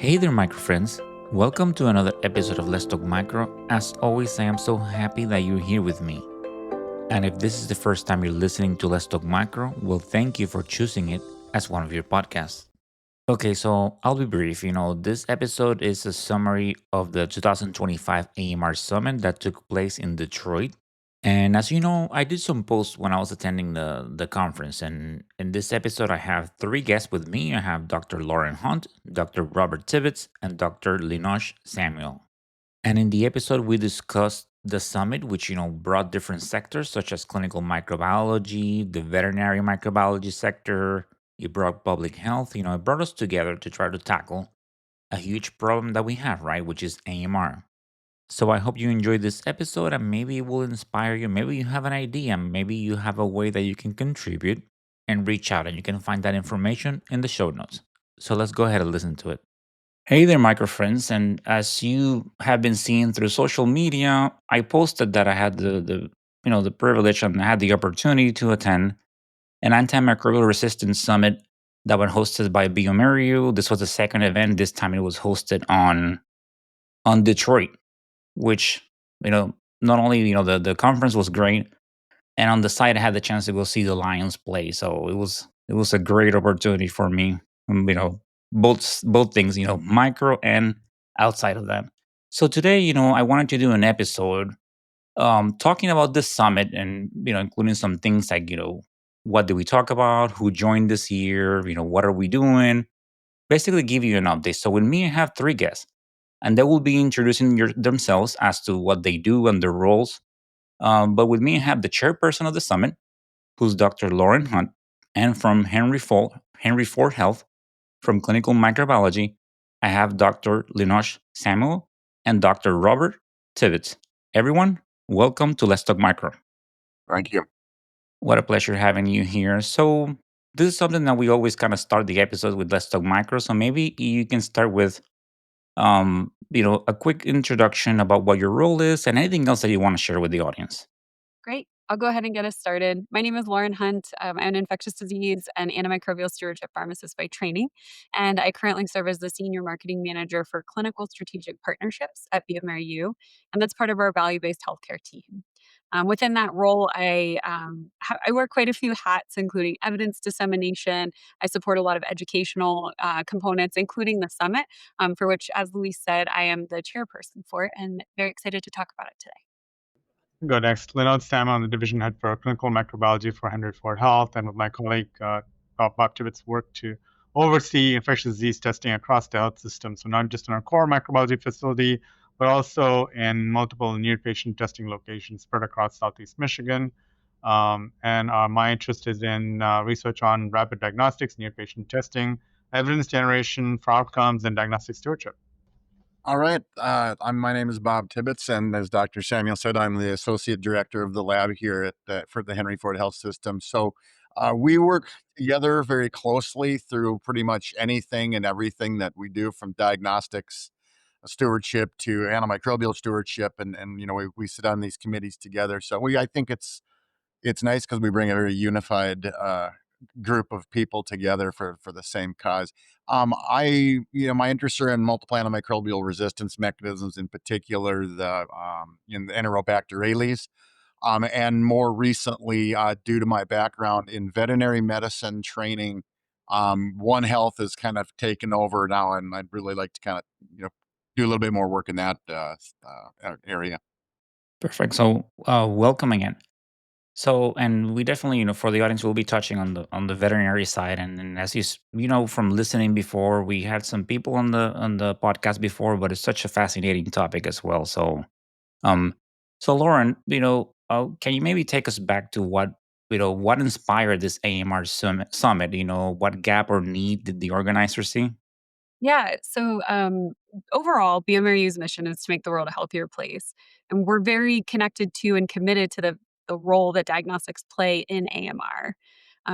Hey there, micro friends. Welcome to another episode of Let's Talk Micro. As always, I am so happy that you're here with me. And if this is the first time you're listening to Let's Talk Micro, well, thank you for choosing it as one of your podcasts. Okay, so I'll be brief. This episode is a summary of the 2025 AMR Summit that took place in Detroit. And as you know, I did some posts when I was attending the conference. And in this episode, I have three guests with me. I have Dr. Lauren Hunt, Dr. Robert Tibbetts, and Dr. Linoj Samuel. And in the episode, we discussed the summit, which brought different sectors such as clinical microbiology, the veterinary microbiology sector. It brought public health. It brought us together to try to tackle a huge problem that we have, right, which is AMR. So I hope you enjoyed this episode and maybe it will inspire you. Maybe you have an idea, maybe you have a way that you can contribute and reach out, and you can find that information in the show notes. So let's go ahead and listen to it. Hey there, micro friends. And as you have been seeing through social media, I posted that I had the privilege and I had the opportunity to attend an antimicrobial resistance summit that was hosted by bioMerieux. This was the second event. This time it was hosted on Detroit, which you know not only the conference was great, and on the side I had the chance to go see the Lions play. So it was a great opportunity for me. Both things, micro and outside of that. So today, I wanted to do an episode talking about this summit, and including some things like what did we talk about, who joined this year, what are we doing, basically give you an update. So with me I have three guests, and they will be introducing themselves as to what they do and their roles. But with me, I have the chairperson of the summit, who's Dr. Lauren Hunt, and from Henry Ford Health, from clinical microbiology, I have Dr. Linoj Samuel and Dr. Robert Tibbetts. Everyone, welcome to Let's Talk Micro. Thank you. What a pleasure having you here. So, this is something that we always kind of start the episodes with Let's Talk Micro. So maybe you can start with a quick introduction about what your role is and anything else that you want to share with the audience. Great. I'll go ahead and get us started. My name is Lauren Hunt. I'm an infectious disease and antimicrobial stewardship pharmacist by training, and I currently serve as the senior marketing manager for clinical strategic partnerships at bioMerieux, and that's part of our value-based healthcare team. Within that role, I wear quite a few hats, including evidence dissemination. I support a lot of educational components, including the summit, for which, as Luis said, I am the chairperson for it, and very excited to talk about it today. Go next. Linoj Samuel, I'm the division head for clinical microbiology for Henry Ford Health, and with my colleague Bob Tibbetts, work to oversee infectious disease testing across the health system. So not just in our core microbiology facility, but also in multiple near patient testing locations spread across Southeast Michigan. And my interest is in research on rapid diagnostics, near patient testing, evidence generation for outcomes, and diagnostic stewardship. All right. My name is Bob Tibbetts, and as Dr. Samuel said, I'm the associate director of the lab here for the Henry Ford Health System. So we work together very closely through pretty much anything and everything that we do, from diagnostics stewardship to antimicrobial stewardship, and we sit on these committees together. So I think it's nice because we bring a very unified group of people together for the same cause. My interests are in multiple antimicrobial resistance mechanisms, in particular the Enterobacterales. And more recently, due to my background in veterinary medicine training, One Health has kind of taken over now, and I'd really like to kind of do a little bit more work in that area. Perfect. So, welcome again. So, and we definitely, for the audience, we'll be touching on the veterinary side, and as from listening before, we had some people on the podcast before, but it's such a fascinating topic as well. Um, so Lauren, can you maybe take us back to what inspired this AMR summit? What gap or need did the organizer see? Yeah. Overall, bioMerieux's mission is to make the world a healthier place. And we're very connected to and committed to the role that diagnostics play in AMR.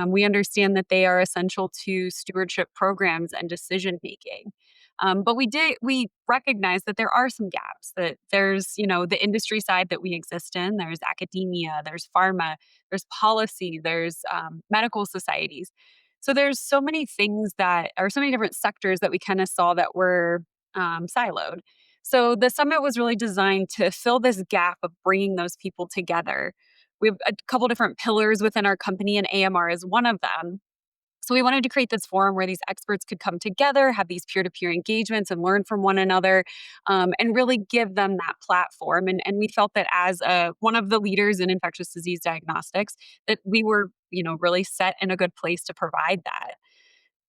We understand that they are essential to stewardship programs and decision making. But we recognize that there are some gaps, that there's, the industry side that we exist in, there's academia, there's pharma, there's policy, there's medical societies. So there's so many things that are so many different sectors that we kind of saw that were siloed. So the summit was really designed to fill this gap of bringing those people together. We have a couple different pillars within our company, and AMR is one of them. So we wanted to create this forum where these experts could come together, have these peer-to-peer engagements and learn from one another, and really give them that platform. And we felt that as one of the leaders in infectious disease diagnostics, that we were, really set in a good place to provide that.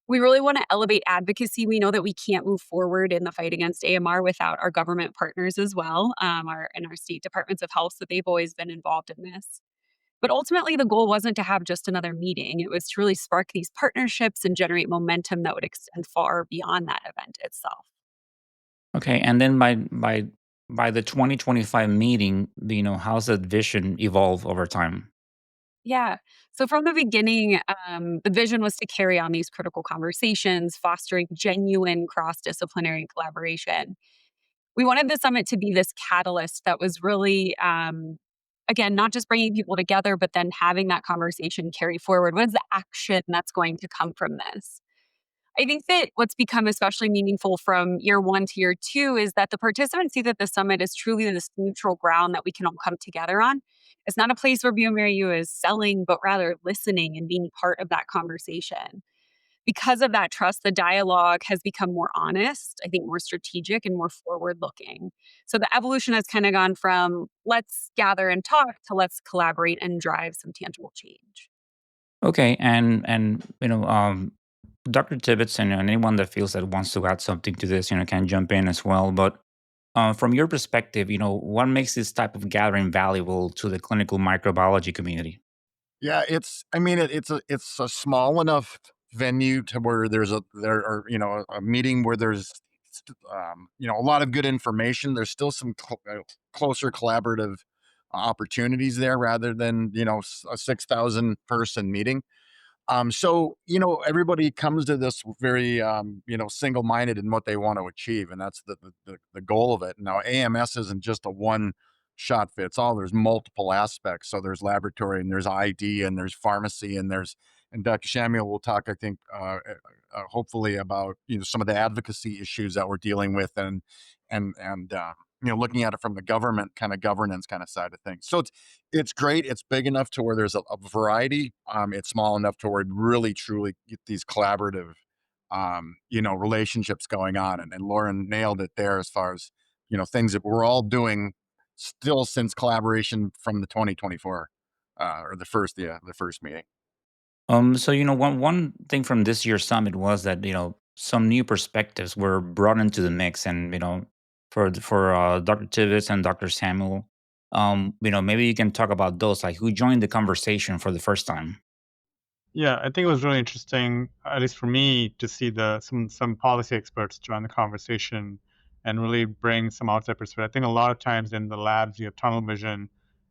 We really want to elevate advocacy. We know that we can't move forward in the fight against AMR without our government partners as well, our state departments of health. So they've always been involved in this. But ultimately, the goal wasn't to have just another meeting. It was to really spark these partnerships and generate momentum that would extend far beyond that event itself. Okay, and then by the 2025 meeting, how's that vision evolve over time? Yeah. So from the beginning, the vision was to carry on these critical conversations, fostering genuine cross disciplinary collaboration. We wanted the summit to be this catalyst that was really, again, not just bringing people together, but then having that conversation carry forward. What is the action that's going to come from this? I think that what's become especially meaningful from year one to year two is that the participants see that the summit is truly this neutral ground that we can all come together on. It's not a place where BMRU is selling, but rather listening and being part of that conversation. Because of that trust, the dialogue has become more honest, I think more strategic and more forward looking. So the evolution has kind of gone from let's gather and talk to let's collaborate and drive some tangible change. Okay, and Dr. Tibbetts and anyone that feels that wants to add something to this, can jump in as well. But from your perspective, what makes this type of gathering valuable to the clinical microbiology community? Yeah, it's a small enough venue to where there are a meeting where there's a lot of good information. There's still some closer collaborative opportunities there rather than a 6,000 person meeting. So everybody comes to this very single minded in what they want to achieve, and that's the goal of it. Now, AMS isn't just a one shot fits all. There's multiple aspects. So there's laboratory, and there's ID, and there's pharmacy, and Dr. Samuel will talk, I think, hopefully about some of the advocacy issues that we're dealing with, and looking at it from the government kind of governance kind of side of things. So it's great. It's big enough to where there's a variety. It's small enough to where it really truly get these collaborative, relationships going on. And Lauren nailed it there as far as, things that we're all doing still since collaboration from the 2024, or the first meeting. So one thing from this year's summit was that some new perspectives were brought into the mix, and for Dr. Tibbetts and Dr. Samuel, maybe you can talk about those, like who joined the conversation for the first time. Yeah, I think it was really interesting, at least for me, to see the some policy experts join the conversation and really bring some outside perspective. I think a lot of times in the labs you have tunnel vision,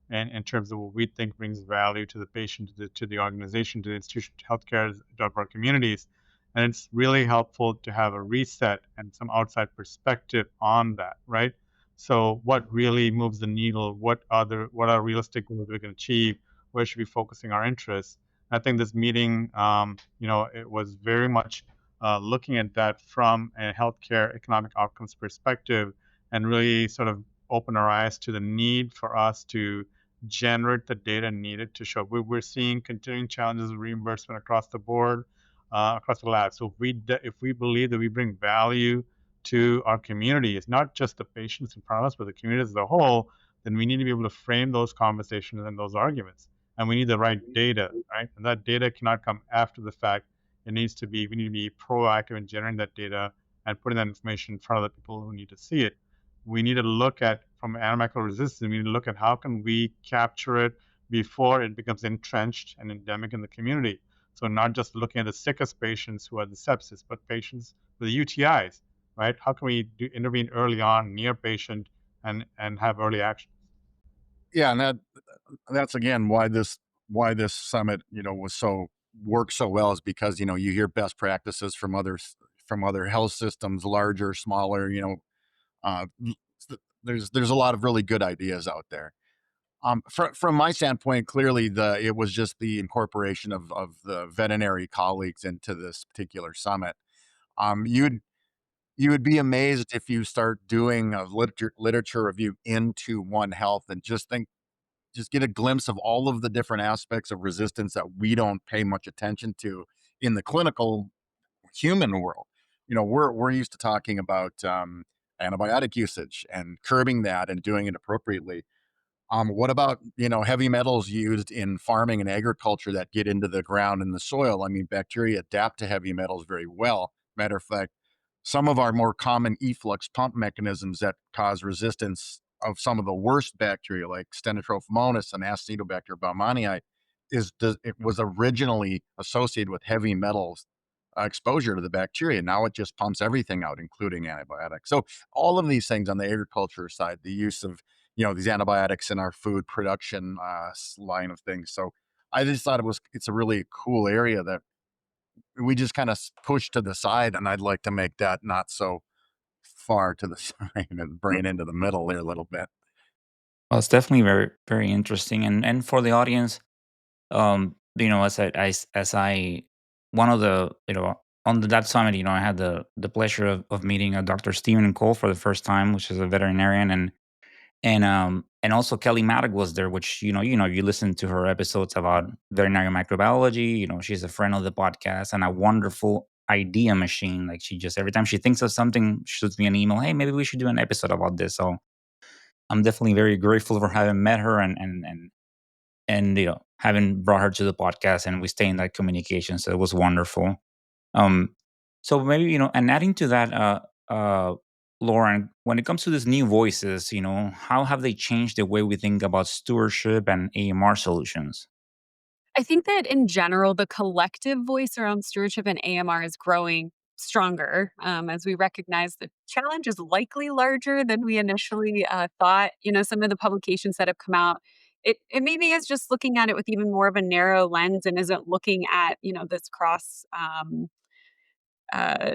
and in terms of what we think brings value to the patient, to the organization, to the institution, to healthcare, to our communities, and it's really helpful to have a reset and some outside perspective on that, right? So, what really moves the needle? What are realistic goals we can achieve? Where should we be focusing our interests? I think this meeting, it was very much looking at that from a healthcare economic outcomes perspective, and really sort of open our eyes to the need for us to generate the data needed to show we're seeing continuing challenges of reimbursement across the board, across the lab. So if we believe that we bring value to our community, it's not just the patients in front of us, but the community as a whole, then we need to be able to frame those conversations and those arguments, and we need the right data, right? And that data cannot come after the fact. We need to be proactive in generating that data and putting that information in front of the people who need to see it. We need to look at, from antimicrobial resistance, we need to look at how can we capture it before it becomes entrenched and endemic in the community. So not just looking at the sickest patients who are the sepsis, but patients with the UTIs, right? How can we intervene early on near patient and have early action? Yeah, and that's again why this summit was so works so well is because you hear best practices from other health systems, larger, smaller. Uh, there's a lot of really good ideas out there. From my standpoint, clearly it was just the incorporation of the veterinary colleagues into this particular summit. You would be amazed if you start doing a literature review into One Health and just get a glimpse of all of the different aspects of resistance that we don't pay much attention to in the clinical human world. We're used to talking about antibiotic usage and curbing that and doing it appropriately. What about, heavy metals used in farming and agriculture that get into the ground and the soil? I mean, bacteria adapt to heavy metals very well. Matter of fact, some of our more common efflux pump mechanisms that cause resistance of some of the worst bacteria, like Stenotrophomonas and Acinetobacter baumannii, it was originally associated with heavy metals exposure to the bacteria. Now it just pumps everything out, including antibiotics. So all of these things on the agriculture side, the use of these antibiotics in our food production line of things. So I just thought it's a really cool area that we just kind of push to the side, and I'd like to make that not so far to the side and bring it into the middle there a little bit. Well, it's definitely very, very interesting. And for the audience, as I one of the on that summit, I had the pleasure of meeting Dr. Stephen Cole for the first time, which is a veterinarian, and also Kelly Maddock was there, which you listen to her episodes about veterinary microbiology. She's a friend of the podcast and a wonderful idea machine. Like, she just, every time she thinks of something, shoots me an email. Hey, maybe we should do an episode about this. So I'm definitely very grateful for having met her and having brought her to the podcast, and we stay in that communication. So it was wonderful. Um, so maybe, and adding to that, Lauren, when it comes to these new voices, how have they changed the way we think about stewardship and AMR solutions? I think that in general, the collective voice around stewardship and AMR is growing stronger as we recognize the challenge is likely larger than we initially thought. Some of the publications that have come out, it maybe is just looking at it with even more of a narrow lens and isn't looking at this cross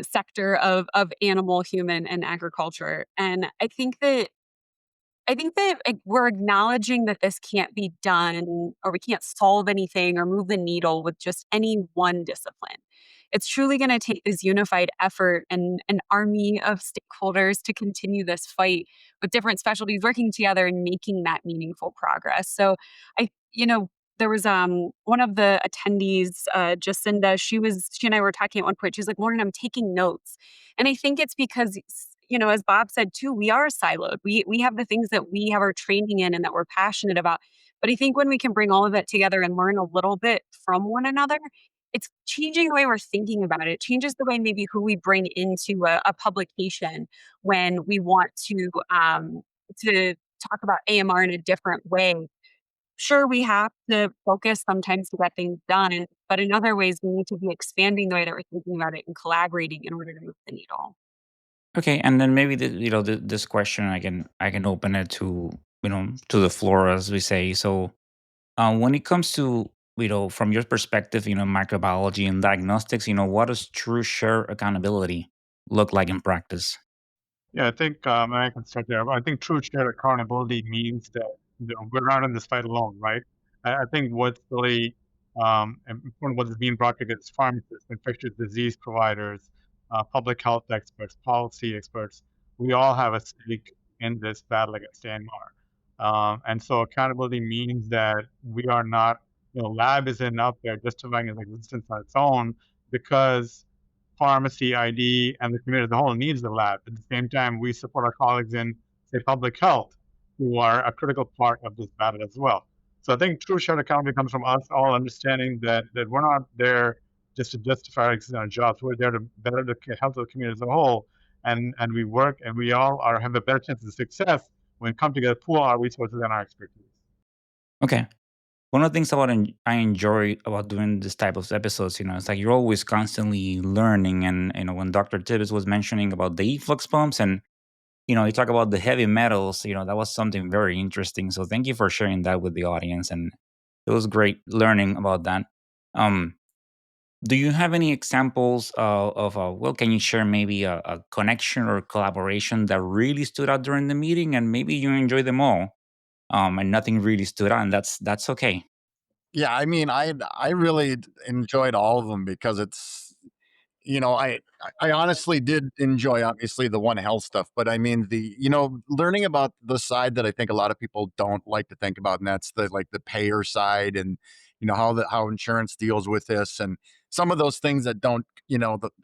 sector of animal, human, and agriculture. And I think that we're acknowledging that this can't be done or we can't solve anything or move the needle with just any one discipline. It's truly going to take this unified effort and an army of stakeholders to continue this fight with different specialties working together and making that meaningful progress. So I, there was one of the attendees, Jacinda. She and I were talking at one point. She's like, "Lauren, I'm taking notes," and I think it's because as Bob said too, we are siloed. We have the things that we have our training in and that we're passionate about. But I think when we can bring all of that together and learn a little bit from one another, it's changing the way we're thinking about it. It changes the way maybe who we bring into a publication when we want to talk about AMR in a different way. Sure, we have to focus sometimes to get things done, but in other ways, we need to be expanding the way that we're thinking about it and collaborating in order to move the needle. Okay, and then maybe this question, I can open it to the floor, as we say. So when it comes to from your perspective, microbiology and diagnostics, what does true share accountability look like in practice? Yeah, I think I can start there. I think true shared accountability means that we're not in this fight alone, right? I think what's really important, what is being brought together is pharmacists, infectious disease providers, public health experts, policy experts. We all have a stake in this battle against AMR. And so accountability means that we are not, lab isn't out there justifying its existence on its own because pharmacy, ID, and the community as a whole needs the lab. At the same time, we support our colleagues in, say, public health, who are a critical part of this battle as well. So I think true shared accountability comes from us all understanding that we're not there just to justify our jobs. We're there to better the health of the community as a whole, and we work and we all have a better chance of success when we come together, pool our resources and our expertise. Okay. One of the things I enjoy about doing this type of episodes, it's like you're always constantly learning. And when Dr. Tibbetts was mentioning about the efflux pumps, and you talk about the heavy metals, that was something very interesting. So thank you for sharing that with the audience, and it was great learning about that. Um, do you have any examples well, can you share maybe a connection or collaboration that really stood out during the meeting, and maybe you enjoy them all? and nothing really stood out, and that's okay. Yeah, I mean, I really enjoyed all of them because it's, I honestly did enjoy obviously the One Health stuff, but I mean learning about the side that I think a lot of people don't like to think about, and that's the payer side, and how insurance deals with this, and some of those things that don't,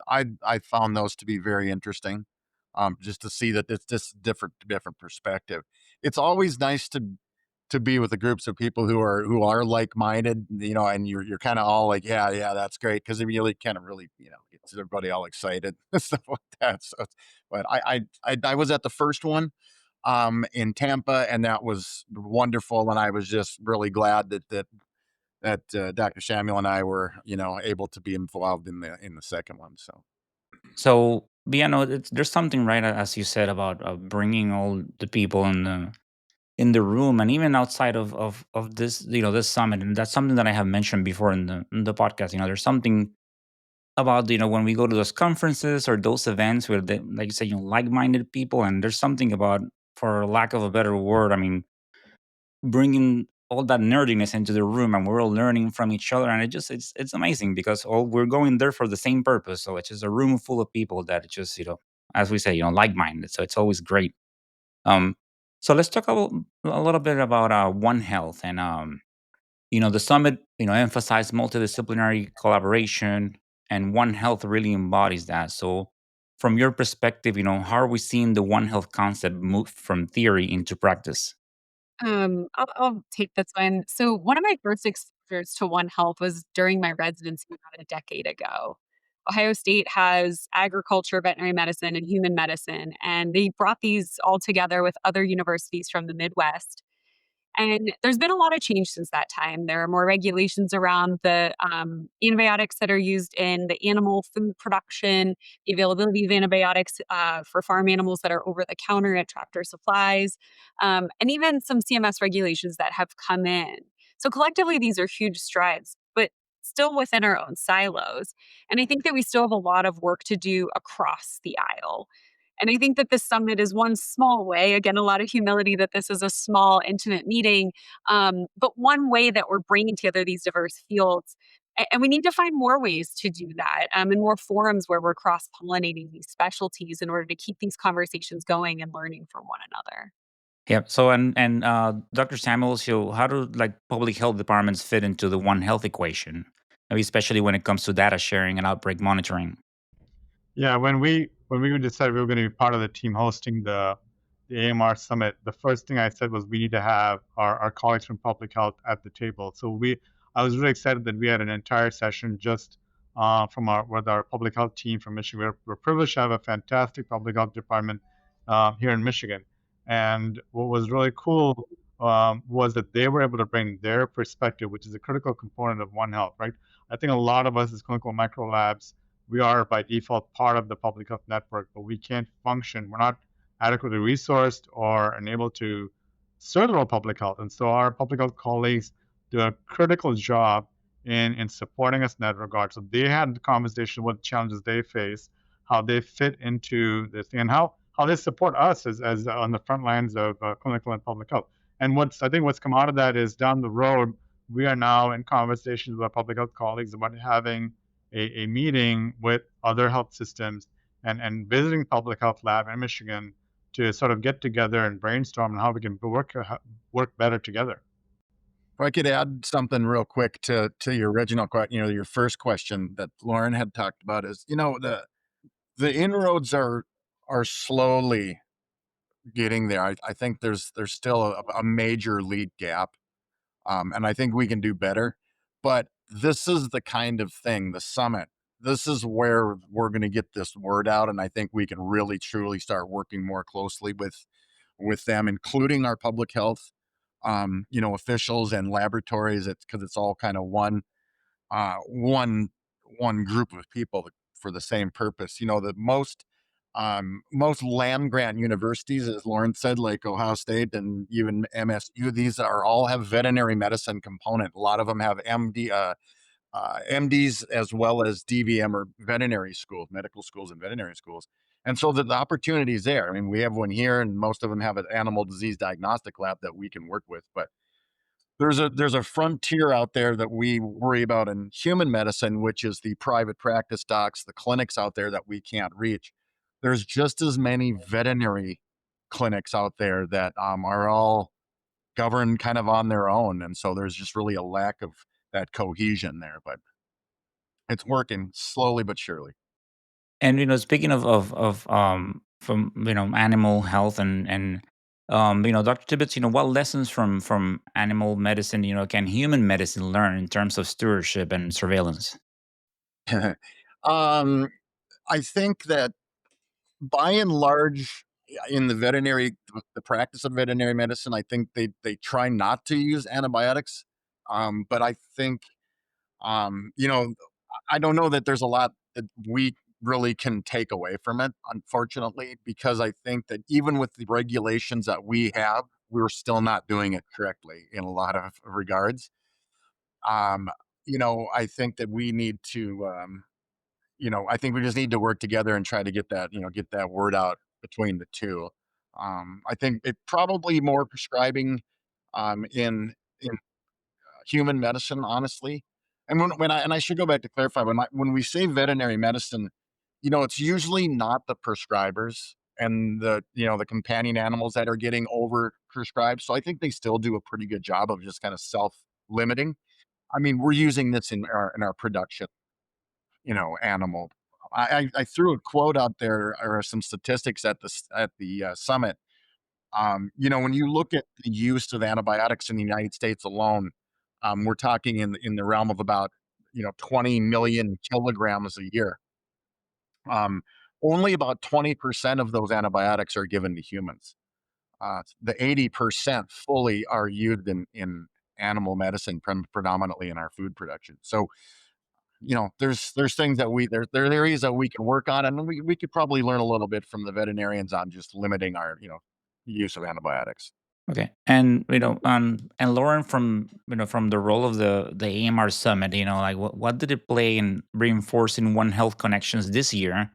I found those to be very interesting. Just to see that it's just different perspective. It's always nice to be with the groups of people who are like-minded, and you're kind of all like, yeah, that's great, because it really kind of really, gets everybody all excited and stuff like that. So, but I was at the first one in Tampa, and that was wonderful, and I was just really glad that Dr. Samuel and I were, able to be involved in the second one. So So, but yeah, no, there's something right, as you said, about bringing all the people in the room, and even outside of this, this summit, and that's something that I have mentioned before in the podcast. There's something about, when we go to those conferences or those events where they, like you say, like-minded people, and there's something about, for lack of a better word, I mean, bringing all that nerdiness into the room, and we're all learning from each other, and it's amazing, because all we're going there for the same purpose. So it's just a room full of people that just, as we say, like-minded. So it's always great. um so let's talk a little bit about One Health. And the summit, emphasized multidisciplinary collaboration, and One Health really embodies that. So from your perspective, how are we seeing the One Health concept move from theory into practice? I'll take this one. So one of my first exposures to One Health was during my residency about a decade ago. Ohio State has agriculture, veterinary medicine, and human medicine, and they brought these all together with other universities from the Midwest. And there's been a lot of change since that time. There are more regulations around the antibiotics that are used in the animal food production, the availability of antibiotics for farm animals that are over the counter at Tractor Supplies, and even some CMS regulations that have come in. So collectively, these are huge strides, but still within our own silos. And I think that we still have a lot of work to do across the aisle. And I think that this summit is one small way, again, a lot of humility that this is a small, intimate meeting, but one way that we're bringing together these diverse fields. And we need to find more ways to do that, and more forums where we're cross pollinating these specialties in order to keep these conversations going and learning from one another. Yep. So, and Dr. Samuel, so how do, like, public health departments fit into the One Health equation, maybe especially when it comes to data sharing and outbreak monitoring? Yeah, when we decided we were going to be part of the team hosting the AMR summit, the first thing I said was we need to have our colleagues from public health at the table. So I was really excited that we had an entire session just from with our public health team from Michigan. We're privileged to have a fantastic public health department here in Michigan, and what was really cool was that they were able to bring their perspective, which is a critical component of One Health, right? I think a lot of us as clinical micro labs, we are by default part of the public health network, but we can't function. We're not adequately resourced or enabled to serve the role of public health. And so our public health colleagues do a critical job in supporting us in that regard. So they had the conversation what challenges they face, how they fit into this thing, and how they support us as on the front lines of clinical and public health. And I think what's come out of that is down the road, we are now in conversations with our public health colleagues about having a meeting with other health systems and visiting public health lab in Michigan to sort of get together and brainstorm on how we can work better together. if I could add something real quick to your original question, your first question that Lauren had talked about is, the inroads are slowly getting there. I think there's still a major lead gap, and I think we can do better. But this is the kind of thing, the summit. This is where we're going to get this word out, and I think we can really truly start working more closely with them, including our public health, officials and laboratories. It's because it's all kind of uh, one one group of people for the same purpose. The most land grant universities, as Lauren said, like Ohio State and even MSU, these are all have veterinary medicine component. A lot of them have MD, MDs as well as DVM or veterinary schools, medical schools and veterinary schools. And so the opportunity is there. I mean, we have one here, and most of them have an animal disease diagnostic lab that we can work with. But there's a frontier out there that we worry about in human medicine, which is the private practice docs, the clinics out there that we can't reach. There's just as many veterinary clinics out there that are all governed kind of on their own, and so there's just really a lack of that cohesion there. But it's working slowly but surely. And speaking of from animal health and Dr. Tibbetts, what lessons from animal medicine can human medicine learn in terms of stewardship and surveillance? um, I think that by and large, in the practice of veterinary medicine, I think they try not to use antibiotics. But I think, you know, I don't know that there's a lot that we really can take away from it, unfortunately, because I think that even with the regulations that we have, we're still not doing it correctly in a lot of regards. Um, I think that we need to, I think we just need to work together and try to get that word out between the two. I think it probably more prescribing in human medicine, honestly. And I should go back to clarify when we say veterinary medicine, it's usually not the prescribers and the companion animals that are getting over prescribed. So I think they still do a pretty good job of just kind of self limiting. I mean, we're using this in our production, animal. I threw a quote out there or some statistics at the summit. When you look at the use of antibiotics in the United States alone, we're talking in the realm of about 20 million kilograms a year. Um, Only about 20% of those antibiotics are given to humans. The 80% fully are used in animal medicine, predominantly in our food production. So there's things that there are areas that we can work on, and we could probably learn a little bit from the veterinarians on just limiting our use of antibiotics. Okay, and and Lauren, from the role of the AMR summit, like what did it play in reinforcing One Health connections this year,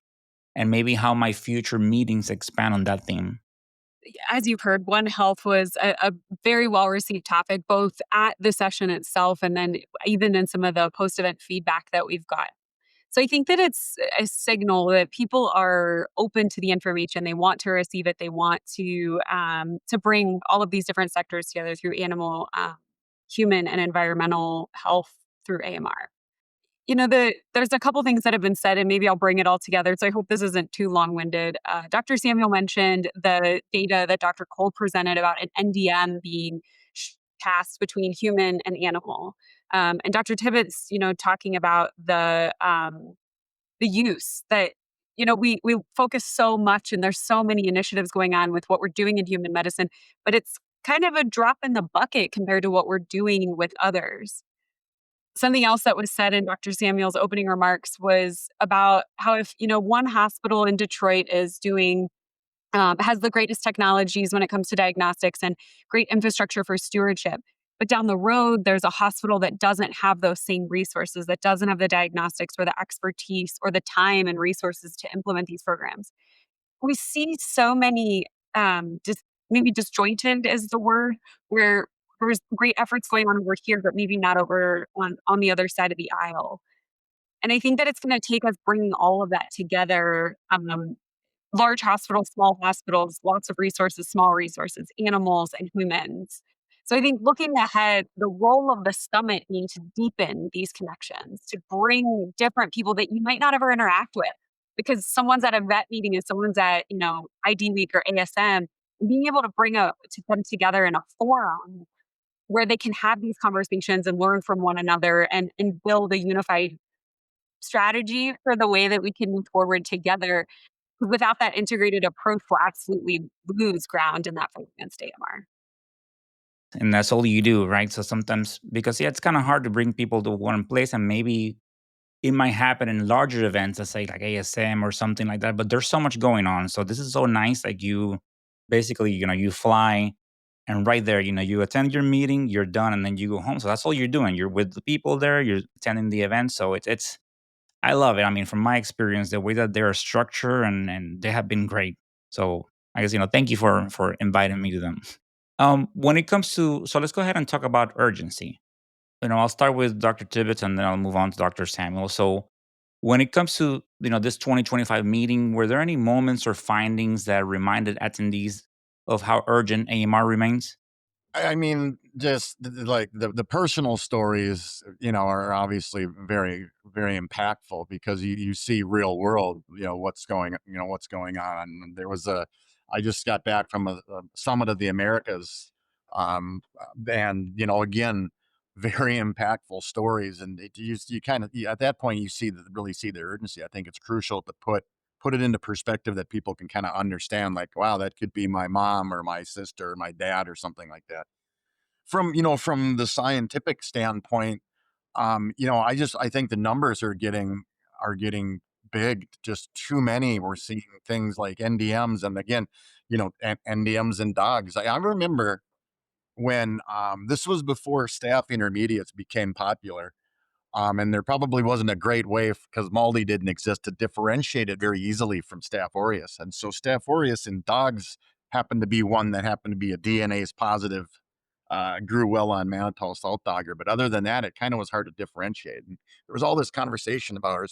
and maybe how my future meetings expand on that theme? As you've heard, One Health was a very well received topic, both at the session itself and then even in some of the post event feedback that we've got. So I think that it's a signal that people are open to the information. They want to receive it. They want to bring all of these different sectors together through animal, human, and environmental health through AMR. There's a couple things that have been said, and maybe I'll bring it all together. So I hope this isn't too long-winded. Dr. Samuel mentioned the data that Dr. Cole presented about an NDM being passed between human and animal, and Dr. Tibbetts, talking about the use that we focus so much, and there's so many initiatives going on with what we're doing in human medicine, but it's kind of a drop in the bucket compared to what we're doing with others. Something else that was said in Dr. Samuel's opening remarks was about how if, one hospital in Detroit is doing has the greatest technologies when it comes to diagnostics and great infrastructure for stewardship. But down the road, there's a hospital that doesn't have those same resources, that doesn't have the diagnostics or the expertise or the time and resources to implement these programs. We see so many, maybe disjointed is the word, where there's great efforts going on over here, but maybe not over on the other side of the aisle. And I think that it's going to take us bringing all of that together, large hospitals, small hospitals, lots of resources, small resources, animals and humans. So I think looking ahead, the role of the summit being to deepen these connections, to bring different people that you might not ever interact with, because someone's at a vet meeting and someone's at, ID Week or ASM, being able to to them together in a forum where they can have these conversations and learn from one another and build a unified strategy for the way that we can move forward together. Without that integrated approach, we'll absolutely lose ground in that fight against AMR. And that's all you do, right? So sometimes, because yeah, it's kind of hard to bring people to one place, and maybe it might happen in larger events, let's say like ASM or something like that. But there's so much going on. So this is so nice. Like you basically, you fly. And right there, you attend your meeting, you're done, and then you go home. So that's all you're doing. You're with the people there, you're attending the event. So it's I love it. I mean, from my experience, the way that they're structured and they have been great. So I guess, thank you for inviting me to them. When it comes to so let's go ahead and talk about urgency. I'll start with Dr. Tibbetts and then I'll move on to Dr. Samuel. So when it comes to, this 2025 meeting, were there any moments or findings that reminded attendees of how urgent AMR remains? I mean, just like the personal stories, are obviously very, very impactful because you see real world, what's going on. And I just got back from a summit of the Americas, and again, very impactful stories. And you kind of at that point you really see the urgency. I think it's crucial to put it into perspective that people can kind of understand. Like, wow, that could be my mom or my sister or my dad or something like that from the scientific standpoint. I think the numbers are getting big, just too many. We're seeing things like NDMs, and again, NDMs in dogs. I remember when this was before staph intermediates became popular. And there probably wasn't a great way because Maldi didn't exist to differentiate it very easily from Staph aureus. And so Staph aureus in dogs happened to be one that happened to be a DNase positive, grew well on mannitol salt dogger. But other than that, it kind of was hard to differentiate. And there was all this conversation about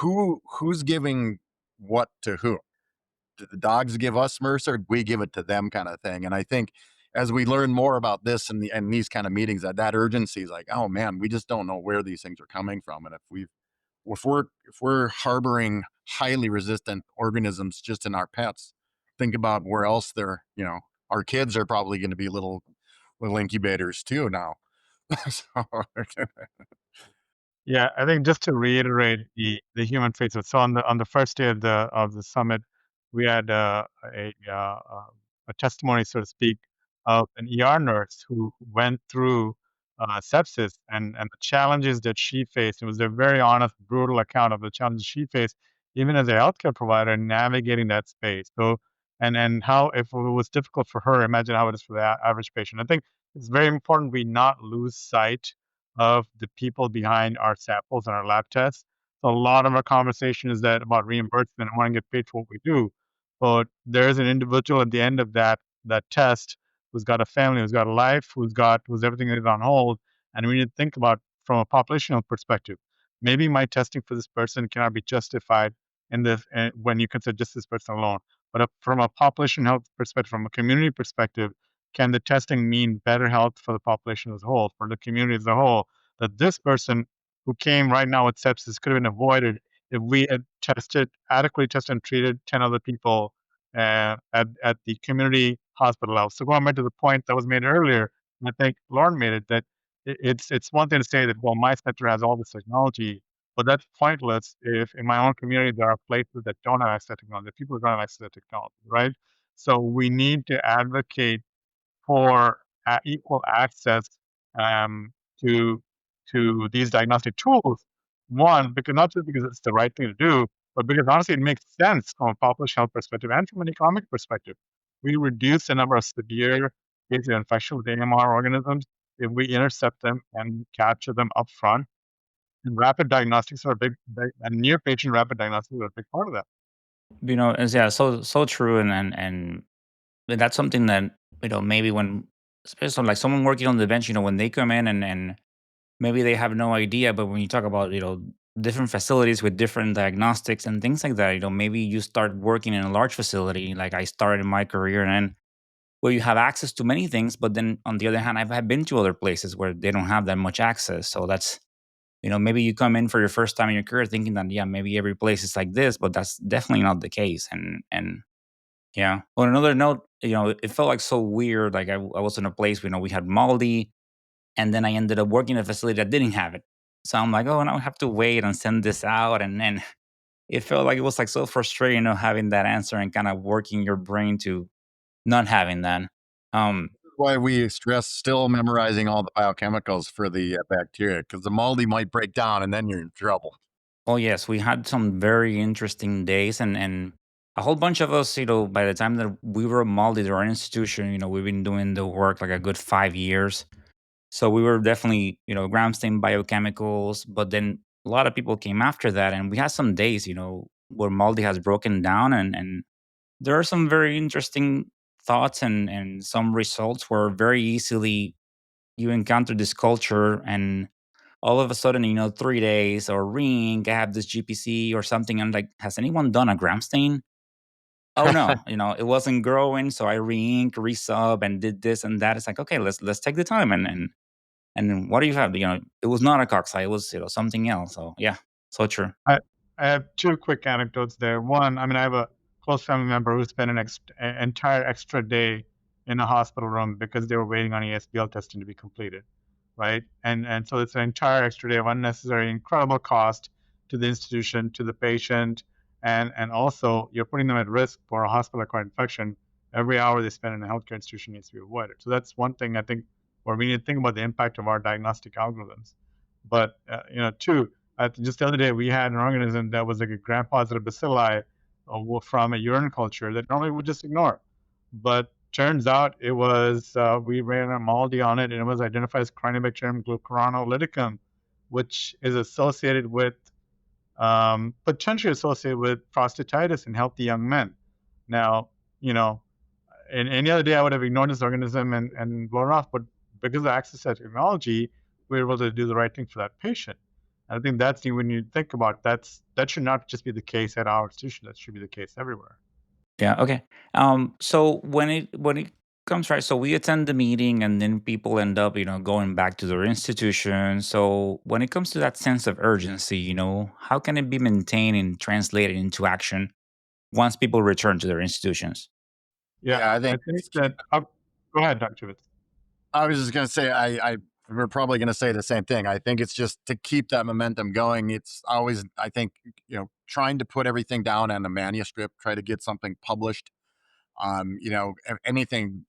who's giving what to who. Did the dogs give us MRSA or we give it to them, kind of thing? And I think as we learn more about this and these kind of meetings, that urgency is like, oh man, we just don't know where these things are coming from. And if we're harboring highly resistant organisms just in our pets, think about where else our kids are probably going to be little incubators too now. So, Yeah, I think just to reiterate the human face of so on the first day of the summit, we had a testimony, so to speak, of an ER nurse who went through sepsis and the challenges that she faced. It was a very honest, brutal account of the challenges she faced, even as a healthcare provider, navigating that space. So and how if it was difficult for her, imagine how it is for the average patient. I think it's very important we not lose sight of the people behind our samples and our lab tests. So a lot of our conversation is that about reimbursement and want to get paid for what we do. But there's an individual at the end of that test who's got a family, who's got a life, whose everything is on hold. And we need to think about from a populational perspective. Maybe my testing for this person cannot be justified in this when you consider just this person alone. But from a population health perspective, from a community perspective, can the testing mean better health for the population as a whole, for the community as a whole? That this person who came right now with sepsis could have been avoided if we had adequately tested and treated 10 other people at the community hospital level. So going back to the point that was made earlier, and I think Lauren made it, that it's one thing to say that, well, my center has all this technology, but that's pointless if in my own community there are places that don't have access to technology, people who don't have access to technology, right? So we need to advocate for equal access um, to these diagnostic tools. One, because not just because it's the right thing to do, but because honestly it makes sense from a population health perspective and from an economic perspective. We reduce the number of severe cases of infection with AMR organisms if we intercept them and capture them upfront. And rapid diagnostics are a and near patient rapid diagnostics are a big part of that. Yeah, so true, and that's something that maybe when, especially like someone working on the bench, when they come in and maybe they have no idea, but when you talk about different facilities with different diagnostics and things like that, maybe you start working in a large facility, like I started in my career, and then where you have access to many things, but then on the other hand, I've been to other places where they don't have that much access. So that's maybe you come in for your first time in your career thinking that, yeah, maybe every place is like this, but that's definitely not the case. And yeah. On another note, it felt like so weird. Like I was in a place, we had Maldi, and then I ended up working in a facility that didn't have it. So I'm like, oh, now I have to wait and send this out. And then it felt like it was like so frustrating, having that answer and kind of working your brain to not having that. Um, why we stress still memorizing all the biochemicals for the bacteria, because the Maldi might break down and then you're in trouble. oh yes, we had some very interesting days, and a whole bunch of us, by the time that we were molded at our institution, we've been doing the work like a good 5 years. So we were definitely, Gramstein biochemicals, but then a lot of people came after that, and we had some days, where Maldi has broken down, and there are some very interesting thoughts and some results where very easily you encounter this culture, and all of a sudden, 3 days or ring, I have this GPC or something. I'm like, has anyone done a Gramstein? Oh no, it wasn't growing, so I re-ink, resub, and did this and that. It's like, okay, let's take the time and then what do you have? It was not a coxside, it was something else. So yeah, so true. I, I have two quick anecdotes there. One, I mean, I have a close family member who spent an entire extra day in a hospital room because they were waiting on ESBL testing to be completed, right? And so it's an entire extra day of unnecessary, incredible cost to the institution, to the patient, and also you're putting them at risk for a hospital-acquired infection. Every hour they spend in a healthcare institution needs to be avoided. So that's one thing I think where we need to think about the impact of our diagnostic algorithms. But two, just the other day, we had an organism that was like a gram-positive bacilli from a urine culture that normally we just ignore. But turns out it was, we ran a MALDI on it, and it was identified as Crinobacterium glucuronolyticum, which is associated with, potentially associated with prostatitis in healthy young men. Now, in any other day, I would have ignored this organism and blown it off. But because of access to technology, we were able to do the right thing for that patient. And I think that's when you think about that should not just be the case at our institution. That should be the case everywhere. Yeah, okay. So when it comes, right, so we attend the meeting and then people end up, going back to their institution. So when it comes to that sense of urgency, how can it be maintained and translated into action once people return to their institutions? Yeah, Yeah, I I think think it's that. Go ahead, Dr. Tibbetts. I was just gonna say, we're probably gonna say the same thing. I think it's just to keep that momentum going. It's always, I think, trying to put everything down on a manuscript, try to get something published. Anything,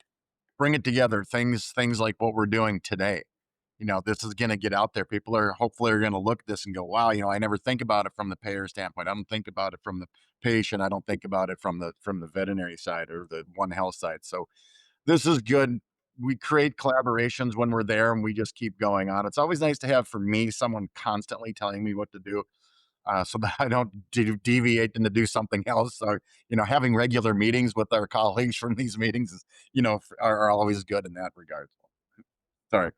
bring it together. Things like what we're doing today. This is gonna get out there. People are hopefully are gonna look at this and go, wow, I never think about it from the payer standpoint. I don't think about it from the patient. I don't think about it from the veterinary side or the One Health side. So this is good. We create collaborations when we're there and we just keep going on. It's always nice to have, for me, someone constantly telling me what to do, so that I don't deviate into do something else. Or, having regular meetings with our colleagues from these meetings is, are always good in that regard. Sorry.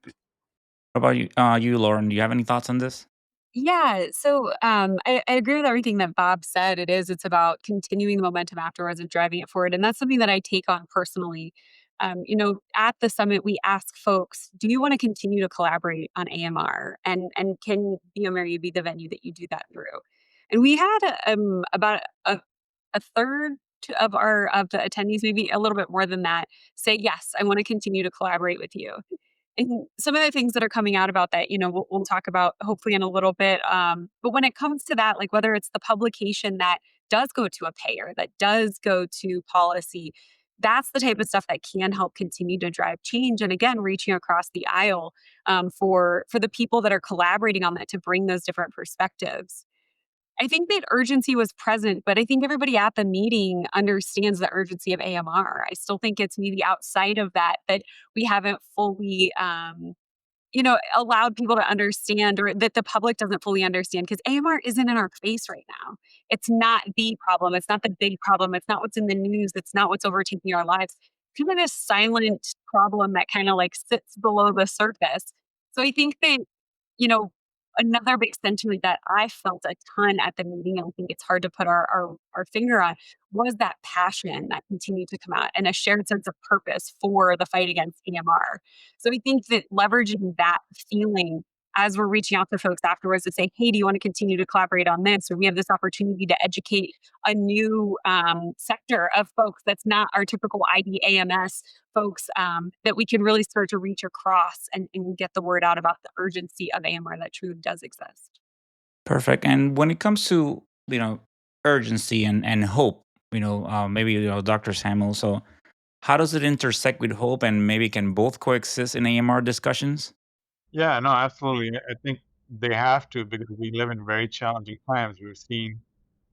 What about you, Lauren? Do you have any thoughts on this? Yeah. So I agree with everything that Bob said. It's about continuing the momentum afterwards and driving it forward. And that's something that I take on personally. At the summit, we ask folks, do you want to continue to collaborate on AMR? And can BMRU be the venue that you do that through? And we had about a third of the attendees, maybe a little bit more than that, say, yes, I want to continue to collaborate with you. And some of the things that are coming out about that, we'll talk about hopefully in a little bit. But when it comes to that, like whether it's the publication that does go to a payer, that does go to policy, that's the type of stuff that can help continue to drive change. And again, reaching across the aisle for the people that are collaborating on that to bring those different perspectives. I think that urgency was present, but I think everybody at the meeting understands the urgency of AMR. I still think it's maybe outside of that we haven't fully, allowed people to understand or that the public doesn't fully understand because AMR isn't in our face right now. It's not the problem. It's not the big problem. It's not what's in the news. It's not what's overtaking our lives. It's kind of this silent problem that kind of like sits below the surface. So I think that you know, another big sentiment that I felt a ton at the meeting, and I think it's hard to put our finger on, was that passion that continued to come out and a shared sense of purpose for the fight against AMR. So I think that leveraging that feeling as we're reaching out to folks afterwards to say, hey, do you want to continue to collaborate on this? Or we have this opportunity to educate a new sector of folks that's not our typical IDAMS folks that we can really start to reach across and get the word out about the urgency of AMR that truly does exist. Perfect. And when it comes to urgency and hope, maybe Dr. Samuel. So how does it intersect with hope, and maybe can both coexist in AMR discussions? Yeah, no, absolutely. I think they have to because we live in very challenging times. We've seen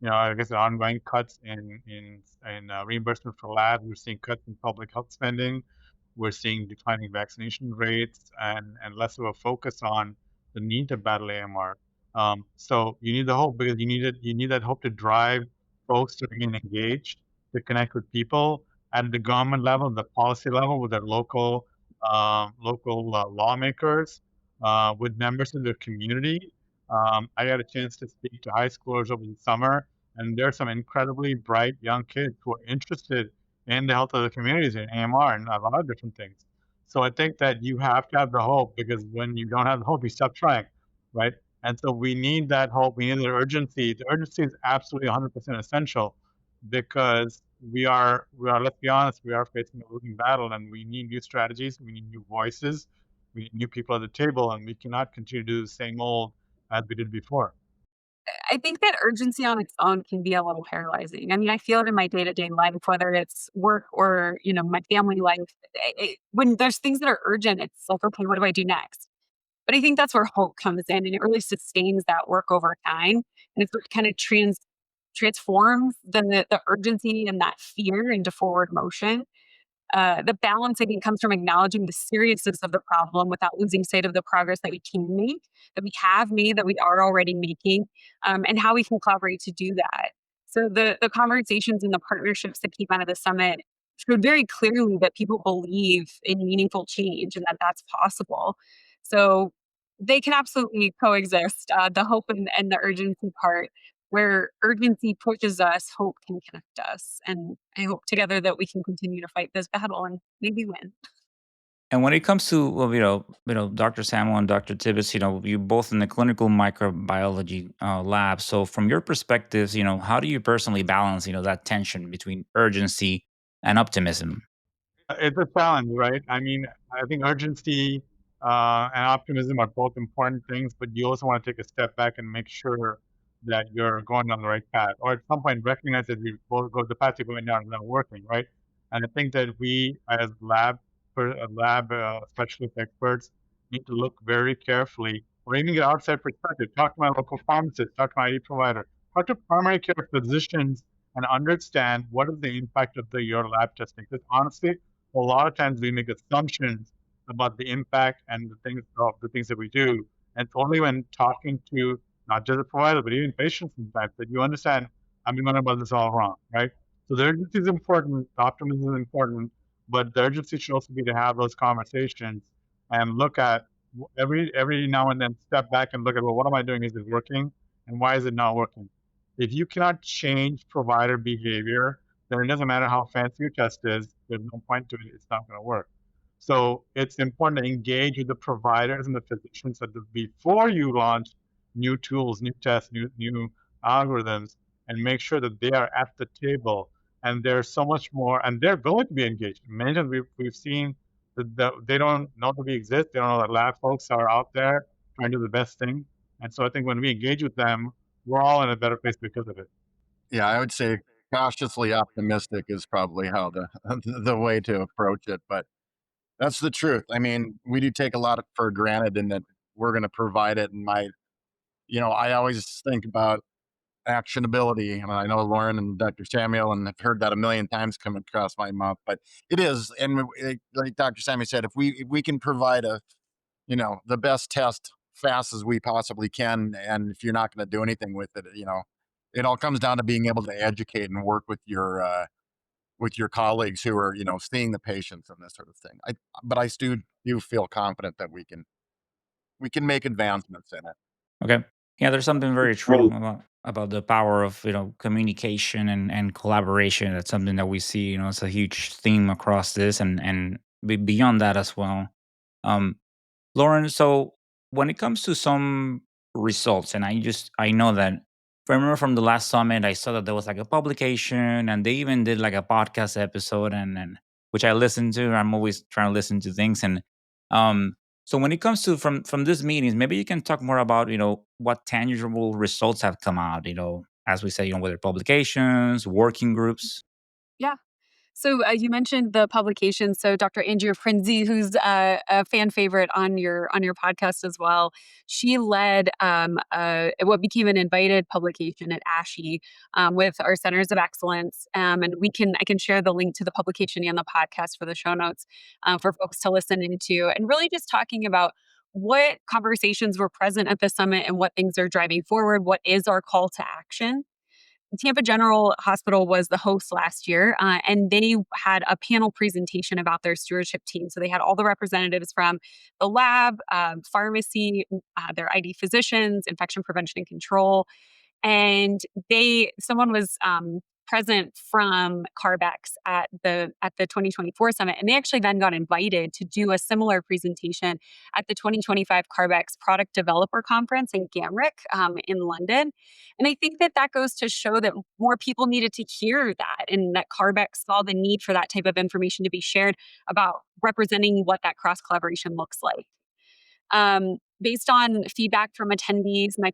I guess ongoing cuts in reimbursement for labs. We're seeing cuts in public health spending. We're seeing declining vaccination rates and less of a focus on the need to battle AMR. So you need the hope because you need that hope to drive folks to remain engaged, to connect with people at the government level, the policy level, with their local lawmakers, with members of their community. I had a chance to speak to high schoolers over the summer, and there are some incredibly bright young kids who are interested in the health of the communities in AMR and a lot of different things. So I think that you have to have the hope because when you don't have the hope, you stop trying, right? And so we need that hope. We need the urgency. The urgency is absolutely 100% essential because let's be honest, we are facing a losing battle and we need new strategies. We need new voices. We need new people at the table, and we cannot continue to do the same old as we did before. I think that urgency on its own can be a little paralyzing. I mean, I feel it in my day-to-day life, whether it's work or, my family life. When there's things that are urgent, it's like, okay, what do I do next? But I think that's where hope comes in, and it really sustains that work over time, and it's what kind of transforms the urgency and that fear into forward motion. The balance, I think, comes from acknowledging the seriousness of the problem without losing sight of the progress that we can make, that we have made, that we are already making, and how we can collaborate to do that. So the conversations and the partnerships that came out of the summit showed very clearly that people believe in meaningful change and that that's possible. So they can absolutely coexist. The hope and the urgency part, where urgency pushes us, hope can connect us. And I hope together that we can continue to fight this battle and maybe win. And when it comes to, well, Dr. Samuel and Dr. Tibbetts, you both in the clinical microbiology lab. So from your perspectives, how do you personally balance, that tension between urgency and optimism? It's a challenge, right? I mean, I think urgency and optimism are both important things, but you also want to take a step back and make sure that you're going on the right path, or at some point recognize that you both go the path you're going down is not working, right? And I think that we, as lab specialist experts, need to look very carefully, or even get outside perspective. Talk to my local pharmacist, talk to my ID provider, talk to primary care physicians, and understand what is the impact of your lab testing. Because honestly, a lot of times we make assumptions about the impact and the things that we do. And it's only when talking to not just the provider, but even patients sometimes that you understand I'm going about this all wrong, right? So the urgency is important, the optimism is important, but the urgency should also be to have those conversations and look at every now and then step back and look at, well, what am I doing? Is it working? And why is it not working? If you cannot change provider behavior, then it doesn't matter how fancy your test is. There's no point to it. It's not going to work. So it's important to engage with the providers and the physicians before you launch new tools, new tests, new algorithms, and make sure that they are at the table and there's so much more, and they're willing to be engaged. Many times we've seen that they don't know that we exist. They don't know that lab folks are out there trying to do the best thing. And so I think when we engage with them, we're all in a better place because of it. Yeah, I would say cautiously optimistic is probably how the the way to approach it, but that's the truth. I mean, we do take a lot for granted in that we're gonna provide it, and I always think about actionability, and I know Lauren and Dr. Samuel, and I've heard that a million times come across my mouth, but it is, and like Dr. Samuel said, if we can provide the best test fast as we possibly can, and if you're not gonna do anything with it, it all comes down to being able to educate and work with your colleagues who are, seeing the patients and this sort of thing. But I still do feel confident that we can make advancements in it. Okay. Yeah, there's something very true about the power of communication and collaboration. That's something that we see. It's a huge theme across this, and beyond that as well. Um, Lauren, so when it comes to some results, and I know that if I remember from the last summit, I saw that there was like a publication, and they even did like a podcast episode, and which I listened to. I'm always trying to listen to things, and um, so when it comes to from these meetings, maybe you can talk more about what tangible results have come out. As we say, whether publications, working groups. Yeah. So you mentioned the publication. So Dr. Andrea Prinzi, who's a fan favorite on your podcast as well, she led what became an invited publication at ASHE with our Centers of Excellence, and I can share the link to the publication and the podcast for the show notes for folks to listen into, and really just talking about what conversations were present at the summit and what things are driving forward. What is our call to action? Tampa General Hospital was the host last year, and they had a panel presentation about their stewardship team. So they had all the representatives from the lab, pharmacy, their ID physicians, infection prevention and control, and someone was present from Carbex at the 2024 summit, and they actually then got invited to do a similar presentation at the 2025 Carbex Product Developer Conference in Gamrick in London. And I think that that goes to show that more people needed to hear that, and that Carbex saw the need for that type of information to be shared about representing what that cross collaboration looks like. Based on feedback from attendees, my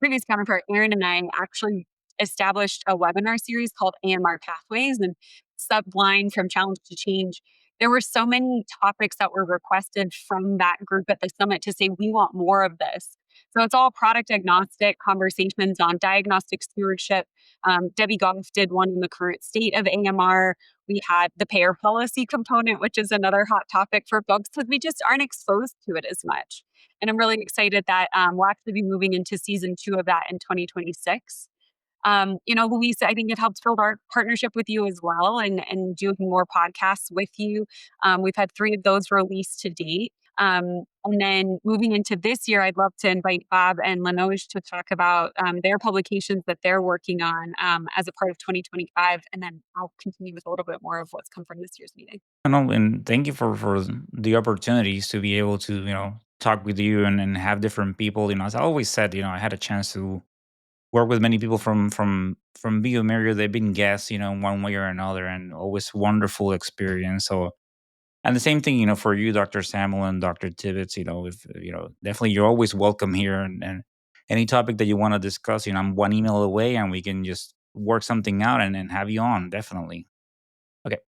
previous counterpart, Erin, and I actually established a webinar series called AMR Pathways and subline from challenge to change. There were so many topics that were requested from that group at the summit to say, we want more of this. So it's all product agnostic conversations on diagnostic stewardship. Debbie Goff did one in the current state of AMR. We had the payer policy component, which is another hot topic for folks because we just aren't exposed to it as much. And I'm really excited that we'll actually be moving into season 2 of that in 2026. Luis, I think it helps build our partnership with you as well and doing more podcasts with you. We've had 3 of those released to date. And then moving into this year, I'd love to invite Bob and Linoj to talk about their publications that they're working on as a part of 2025. And then I'll continue with a little bit more of what's come from this year's meeting. And thank you for the opportunities to be able to, talk with you and have different people. As I always said, I had a chance to work with many people from bioMérieux. They've been guests, one way or another, and always wonderful experience. So, and the same thing, for you, Dr. Samuel and Dr. Tibbetts, if definitely you're always welcome here, and any topic that you want to discuss, I'm one email away, and we can just work something out and have you on, definitely. Okay.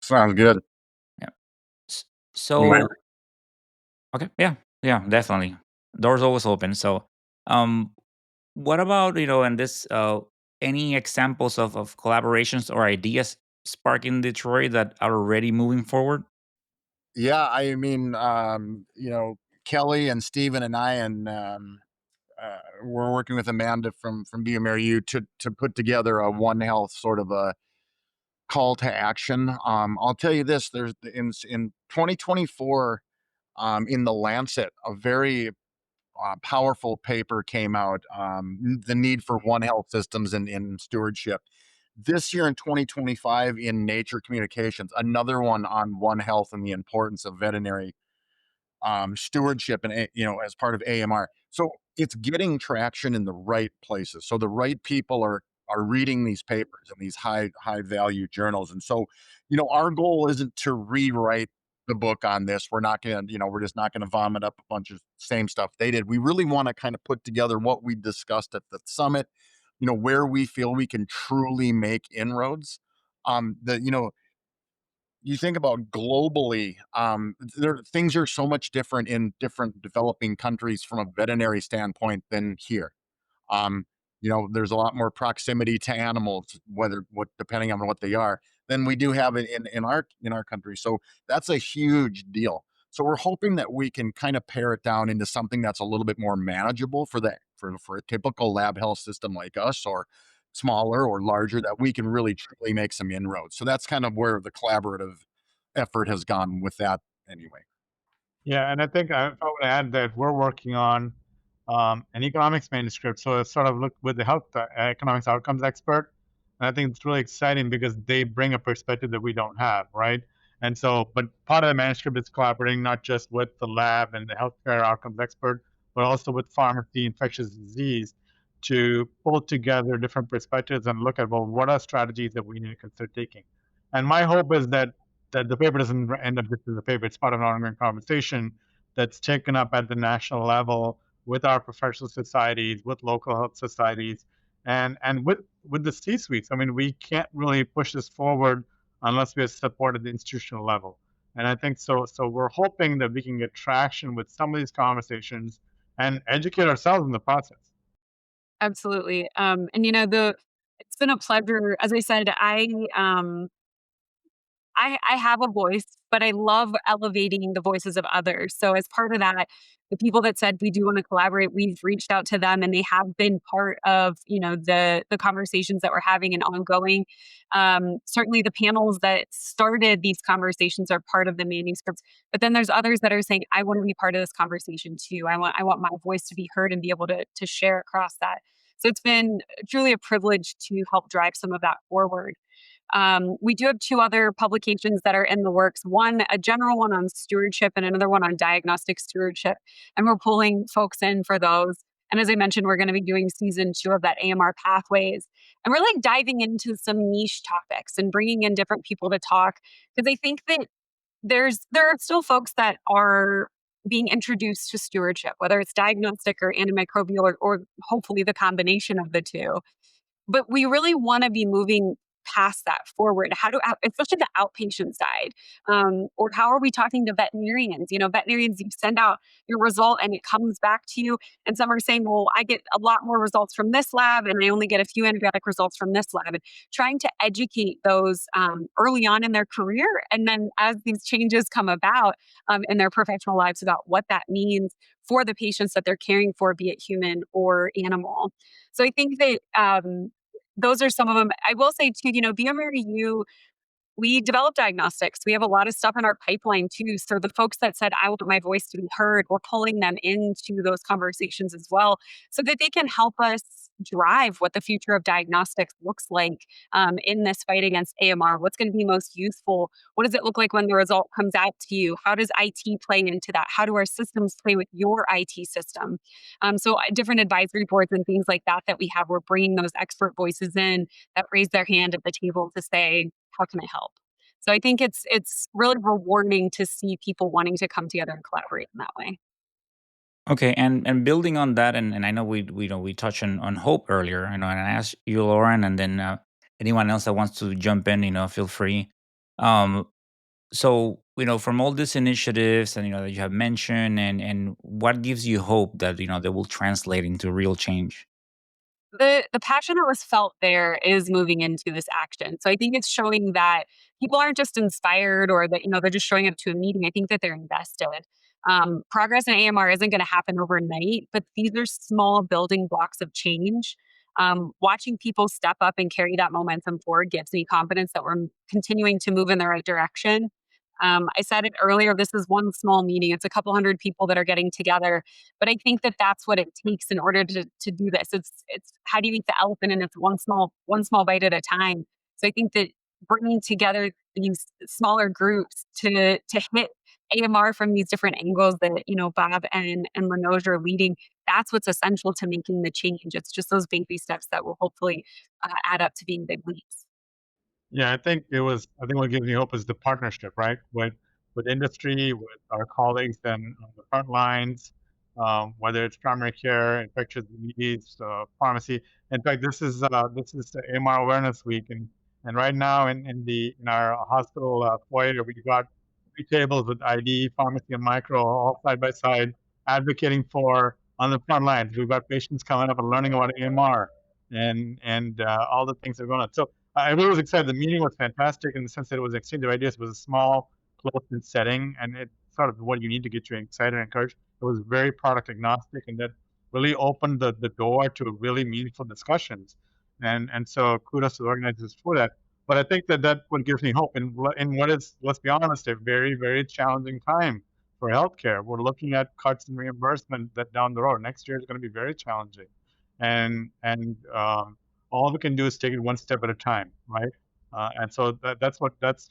Sounds good. Yeah. S- Anyway, So, okay, yeah, definitely. Doors always open. So, um, what about and this any examples of collaborations or ideas spark in Detroit that are already moving forward? yeah, I mean, Kelly and Steven and I we're working with Amanda from bioMérieux to put together a One Health sort of a call to action. I'll tell you this: there's in 2024, in the Lancet, a very powerful paper came out. The need for One Health systems in stewardship. This year in 2025, in Nature Communications, another one on One Health and the importance of veterinary stewardship and as part of AMR. So it's getting traction in the right places. So the right people are reading these papers and these high value journals. And so, our goal isn't to rewrite the book on this. We're not going to, we're just not going to vomit up a bunch of same stuff they did. We really want to kind of put together what we discussed at the summit, where we feel we can truly make inroads. The you think about globally, things are so much different in different developing countries from a veterinary standpoint than here. Um, there's a lot more proximity to animals, depending on what they are, than we do have in our country. So that's a huge deal. So we're hoping that we can kind of pare it down into something that's a little bit more manageable for a typical lab health system like us, or smaller or larger, that we can really truly make some inroads. So that's kind of where the collaborative effort has gone with that anyway. Yeah, and I think I would add that we're working on an economics manuscript. So it's sort of look with the health economics outcomes expert. And I think it's really exciting because they bring a perspective that we don't have, right? And so, but part of the manuscript is collaborating not just with the lab and the healthcare outcomes expert, but also with pharmacy, infectious disease, to pull together different perspectives and look at, well, what are strategies that we need to consider taking. And my hope is that the paper doesn't end up just as a paper. It's part of an ongoing conversation that's taken up at the national level with our professional societies, with local health societies, and with the C-suites. I mean, we can't really push this forward unless we have support at the institutional level. And I think so. So we're hoping that we can get traction with some of these conversations and educate ourselves in the process. Absolutely. And the it's been a pleasure. As I said, I have a voice, but I love elevating the voices of others. So as part of that, the people that said we do want to collaborate, we've reached out to them and they have been part of, the conversations that we're having and ongoing. Certainly the panels that started these conversations are part of the manuscripts, but then there's others that are saying, I want to be part of this conversation too. I want my voice to be heard and be able to share across that. So it's been truly a privilege to help drive some of that forward. We do have two other publications that are in the works. One, a general one on stewardship, and another one on diagnostic stewardship. And we're pulling folks in for those. And as I mentioned, we're going to be doing season 2 of that AMR pathways. And we're like diving into some niche topics and bringing in different people to talk because I think that there are still folks that are being introduced to stewardship, whether it's diagnostic or antimicrobial or hopefully the combination of the two. But we really wanna be moving past that forward. How do especially the outpatient side, or how are we talking to veterinarians? Veterinarians, you send out your result and it comes back to you, and some are saying, "Well, I get a lot more results from this lab, and I only get a few antibiotic results from this lab." And trying to educate those, early on in their career, and then as these changes come about, in their professional lives about what that means for the patients that they're caring for, be it human or animal. So I think that, those are some of them. I will say too, BMRU, we develop diagnostics. We have a lot of stuff in our pipeline too. So the folks that said, I want my voice to be heard, we're pulling them into those conversations as well so that they can help us drive what the future of diagnostics looks like in this fight against AMR. What's going to be most useful? What does it look like when the result comes out to you? How does IT play into that? How do our systems play with your IT system? Different advisory boards and things like that we have, we're bringing those expert voices in that raise their hand at the table to say, how can I help? So I think it's really rewarding to see people wanting to come together and collaborate in that way. Okay, and building on that, and I know we touched on hope earlier, and I asked you, Lauren, and then anyone else that wants to jump in, feel free. Um, so from all these initiatives and that you have mentioned, and what gives you hope that they will translate into real change? The passion that was felt there is moving into this action. So I think it's showing that people aren't just inspired or that, they're just showing up to a meeting. I think that they're invested. Progress in AMR isn't going to happen overnight, but these are small building blocks of change. Watching people step up and carry that momentum forward gives me confidence that we're continuing to move in the right direction. I said it earlier, this is one small meeting. It's a couple hundred people that are getting together, but I think that that's what it takes in order to do this. It's how do you eat the elephant, and it's one small bite at a time. So I think that bringing together these smaller groups to hit AMR from these different angles that Bob and Linoj are leading, that's what's essential to making the change. It's just those baby steps that will hopefully add up to being big leaps. Yeah, I think what gives me hope is the partnership, right? With industry, with our colleagues and on the front lines, whether it's primary care, infectious disease, pharmacy. In fact, this is the AMR Awareness Week, and right now in our hospital foyer, we got 3 tables with ID, pharmacy, and micro all side by side, advocating for on the front lines. We've got patients coming up and learning about AMR and all the things that are going on. So I really was excited. The meeting was fantastic in the sense that it was an exchange of ideas. It was a small, close-knit setting, and it's sort of what you need to get you excited and encouraged. It was very product agnostic, and that really opened the door to really meaningful discussions. And so kudos to the organizers for that. But I think that what gives me hope in what is, let's be honest, a very, very challenging time for healthcare. We're looking at cuts in reimbursement that down the road. Next year is going to be very challenging. And all we can do is take it one step at a time, right? And so that's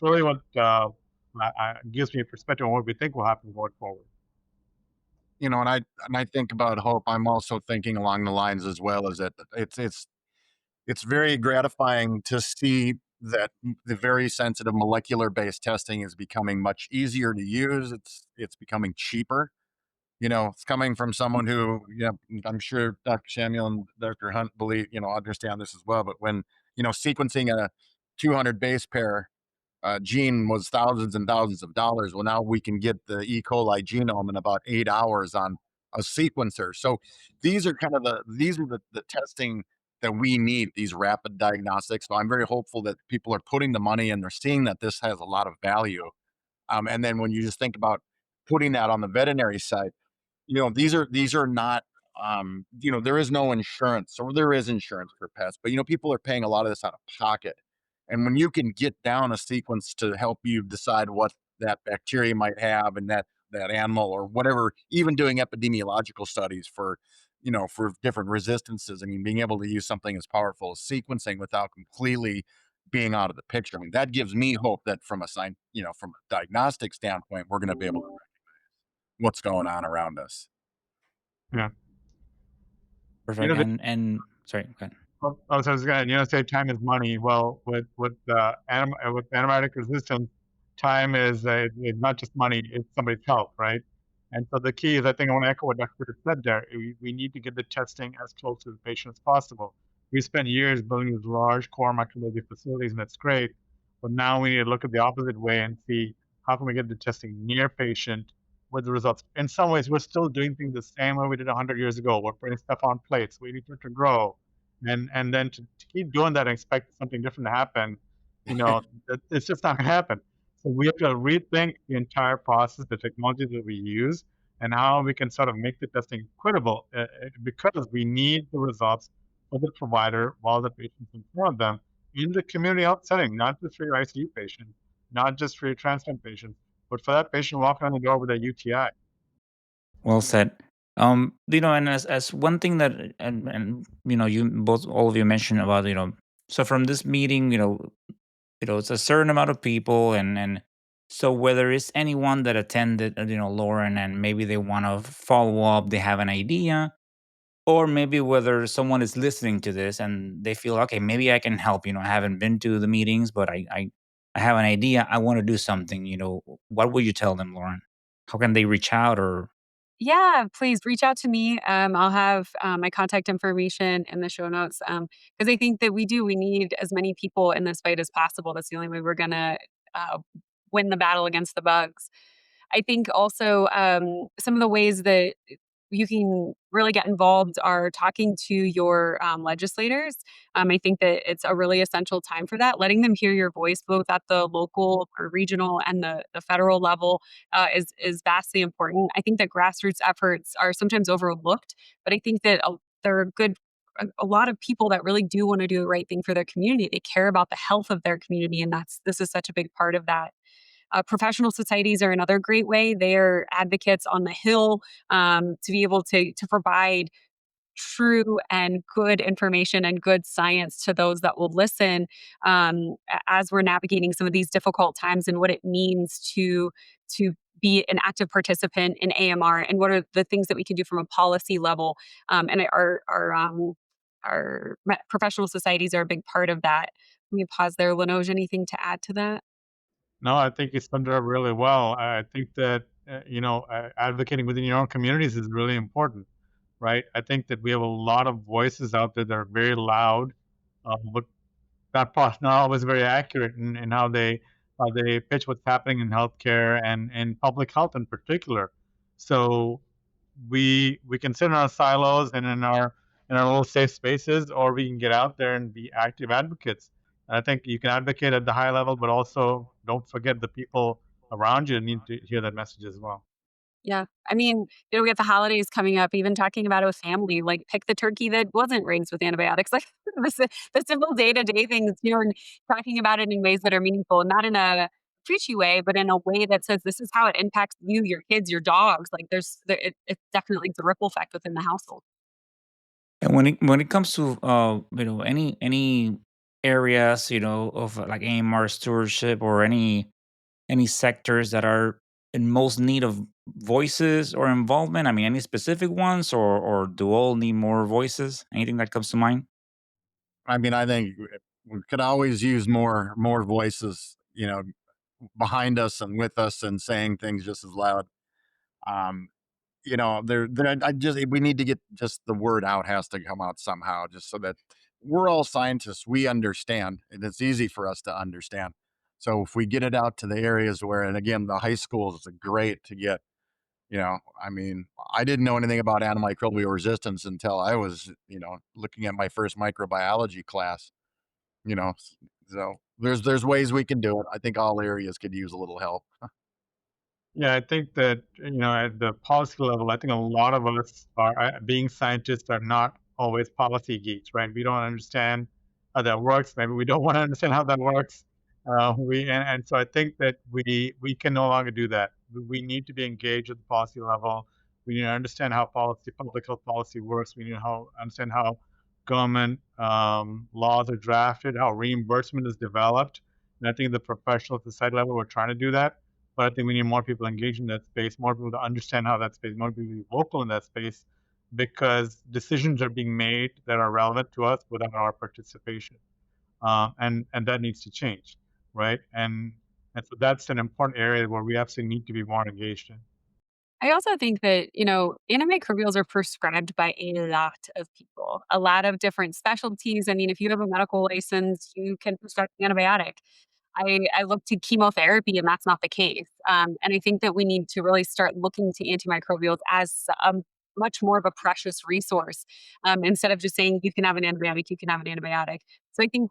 really what gives me a perspective on what we think will happen going forward. And I think about hope. I'm also thinking along the lines as well as that it's very gratifying to see that the very sensitive molecular based testing is becoming much easier to use. It's becoming cheaper. It's coming from someone who, I'm sure Dr. Samuel and Dr. Hunt believe, understand this as well. But when, sequencing a 200 base pair gene was thousands and thousands of dollars. Well, now we can get the E. coli genome in about 8 hours on a sequencer. So these are the testing that we need, these rapid diagnostics. So I'm very hopeful that people are putting the money and they're seeing that this has a lot of value. And then when you just think about putting that on the veterinary side, these are not, there is no insurance, or there is insurance for pets, but people are paying a lot of this out of pocket. And when you can get down a sequence to help you decide what that bacteria might have and that animal or whatever, even doing epidemiological studies for different resistances, I mean, being able to use something as powerful as sequencing without completely being out of the picture. I mean, that gives me hope that from a diagnostic standpoint, we're going to be able to what's going on around us. Yeah. You Perfect. know, the And sorry, go ahead. So I was gonna, say time is money. Well, with antibiotic resistance, time is not just money; it's somebody's health, right? And so the key is, I think I want to echo what Dr. Tibbetts said there. We need to get the testing as close to the patient as possible. We spent years building these large core microbiology facilities, and that's great. But now we need to look at the opposite way and see how can we get the testing near patient with the results. In some ways, we're still doing things the same way we did 100 years ago. We're putting stuff on plates, waiting for it to grow, and then to keep doing that and expect something different to happen, it's just not going to happen. So we have to rethink the entire process, the technology that we use, and how we can sort of make the testing equitable, because we need the results for the provider while the patient's in front of them in the community health setting, not just for your ICU patient, not just for your transplant patient, but for that patient walking on the door with a UTI. Well said. And as one thing that and you both all of you mentioned about, so from this meeting, it's a certain amount of people, and so whether it's anyone that attended, Lauren, and maybe they want to follow up, they have an idea, or maybe whether someone is listening to this and they feel, okay, maybe I can help. I haven't been to the meetings, but I have an idea. I want to do something. What would you tell them, Lauren? How can they reach out or? Yeah, please reach out to me. I'll have my contact information in the show notes, because I think that we need as many people in this fight as possible. That's the only way we're gonna uh, win the battle against the bugs. I think also some of the ways that you can really get involved are talking to your legislators. I think that it's a really essential time for that. Letting them hear your voice, both at the local or regional and the federal level, is vastly important. I think that grassroots efforts are sometimes overlooked, but I think that there are a lot of people that really do want to do the right thing for their community. They care about the health of their community, and this is such a big part of that. Professional societies are another great way. They're advocates on the Hill, to be able to provide true and good information and good science to those that will listen, as we're navigating some of these difficult times and what it means to be an active participant in AMR and what are the things that we can do from a policy level. And professional societies are a big part of that. Let me pause there. Linoj, anything to add to that? No, I think you summed it up really well. I think that, advocating within your own communities is really important, right? I think that we have a lot of voices out there that are very loud, but not always very accurate in how they pitch what's happening in healthcare and in public health in particular. So we can sit in our silos and in our little safe spaces, or we can get out there and be active advocates. And I think you can advocate at the high level, but also don't forget the people around you need to hear that message as well. Yeah. I mean, we have the holidays coming up, even talking about it with family, like pick the turkey that wasn't raised with antibiotics. Like the simple day-to-day things, and talking about it in ways that are meaningful, not in a preachy way, but in a way that says this is how it impacts you, your kids, your dogs. Like it definitely is a ripple effect within the household. And when it comes to any areas of like AMR stewardship or any sectors that are in most need of voices or involvement, I mean, any specific ones, or do all need more voices? Anything that comes to mind? I mean, I think we could always use more voices, behind us and with us and saying things just as loud. Um, I just we need to get just the word out has to come out somehow, just so that we're all scientists. We understand, and it's easy for us to understand. So if we get it out to the areas where, and again, the high schools is great to get, I mean, I didn't know anything about antimicrobial resistance until I was, looking at my first microbiology class, you know. So there's ways we can do it. I think all areas could use a little help. Yeah, I think that, at the policy level, I think a lot of us are, being scientists, are not always policy geeks, right? We don't understand how that works. Maybe we don't want to understand how that works. And so I think that we can no longer do that. We need to be engaged at the policy level. We need to understand how public health policy works. We need to understand how government laws are drafted, how reimbursement is developed. And I think the professional society level, we're trying to do that, but I think we need more people engaged in that space, more people to understand how that space, more people to be vocal in that space, because decisions are being made that are relevant to us without our participation, and that needs to change, right? And so that's an important area where we absolutely need to be more engaged in. I also think that, antimicrobials are prescribed by a lot of people, a lot of different specialties. I mean, if you have a medical license, you can prescribe an antibiotic. I look to chemotherapy, and that's not the case. And I think that we need to really start looking to antimicrobials as much more of a precious resource, instead of just saying you can have an antibiotic, you can have an antibiotic. So I think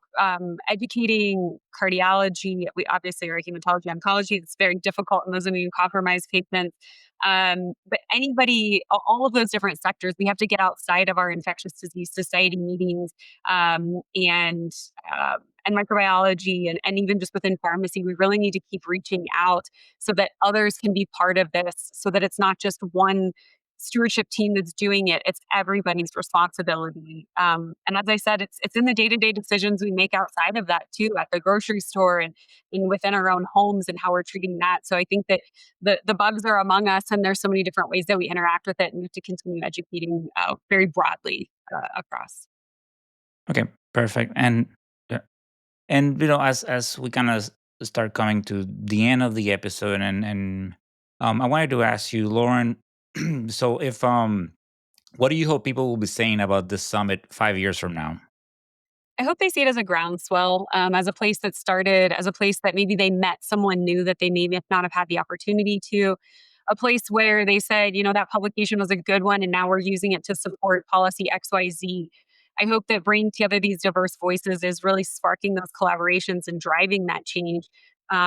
educating cardiology, we obviously are hematology, oncology. It's very difficult in those immune compromised patients. But anybody, all of those different sectors, we have to get outside of our infectious disease society meetings, um, and uh, and microbiology, and even just within pharmacy, we really need to keep reaching out so that others can be part of this, so that it's not just one stewardship team that's doing it. It's everybody's responsibility. And as I said, it's in the day to day decisions we make outside of that too, at the grocery store and within our own homes and how we're treating that. So I think that the bugs are among us, and there's so many different ways that we interact with it, and we have to continue educating very broadly across. Okay, perfect. And as we kind of start coming to the end of the episode, and I wanted to ask you, Lauren. So if what do you hope people will be saying about this summit 5 years from now? I hope they see it as a groundswell, as a place that started, as a place that maybe they met someone new that they maybe not have had the opportunity to, a place where they said, that publication was a good one, and now we're using it to support policy XYZ. I hope that bringing together these diverse voices is really sparking those collaborations and driving that change.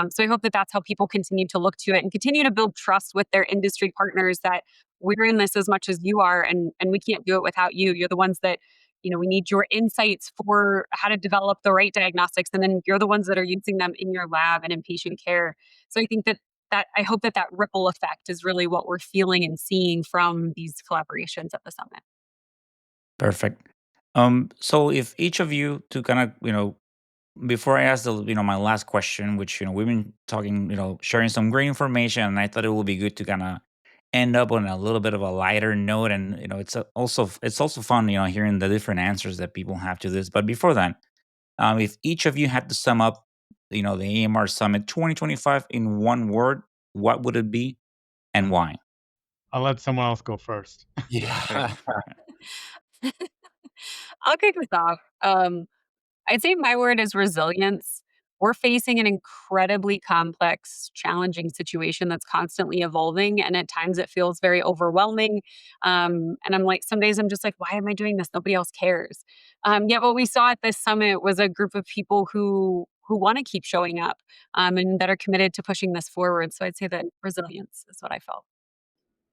So I hope that that's how people continue to look to it and continue to build trust with their industry partners, that we're in this as much as you are, and we can't do it without you. You're the ones that, we need your insights for how to develop the right diagnostics, and then you're the ones that are using them in your lab and in patient care. So I think that I hope that ripple effect is really what we're feeling and seeing from these collaborations at the summit. Perfect. So if each of you to kind of, before I ask my last question, which, we've been talking, sharing some great information, and I thought it would be good to kind of end up on a little bit of a lighter note, and it's also fun, hearing the different answers that people have to this. But before that, if each of you had to sum up, the AMR Summit 2025 in one word, what would it be and why? I'll let someone else go first. Yeah. I'll kick this off. I'd say my word is resilience. We're facing an incredibly complex, challenging situation that's constantly evolving, and at times it feels very overwhelming. And I'm like, some days I'm just like, why am I doing this? Nobody else cares. Yet what we saw at this summit was a group of people who want to keep showing up, and that are committed to pushing this forward. So I'd say that resilience is what I felt.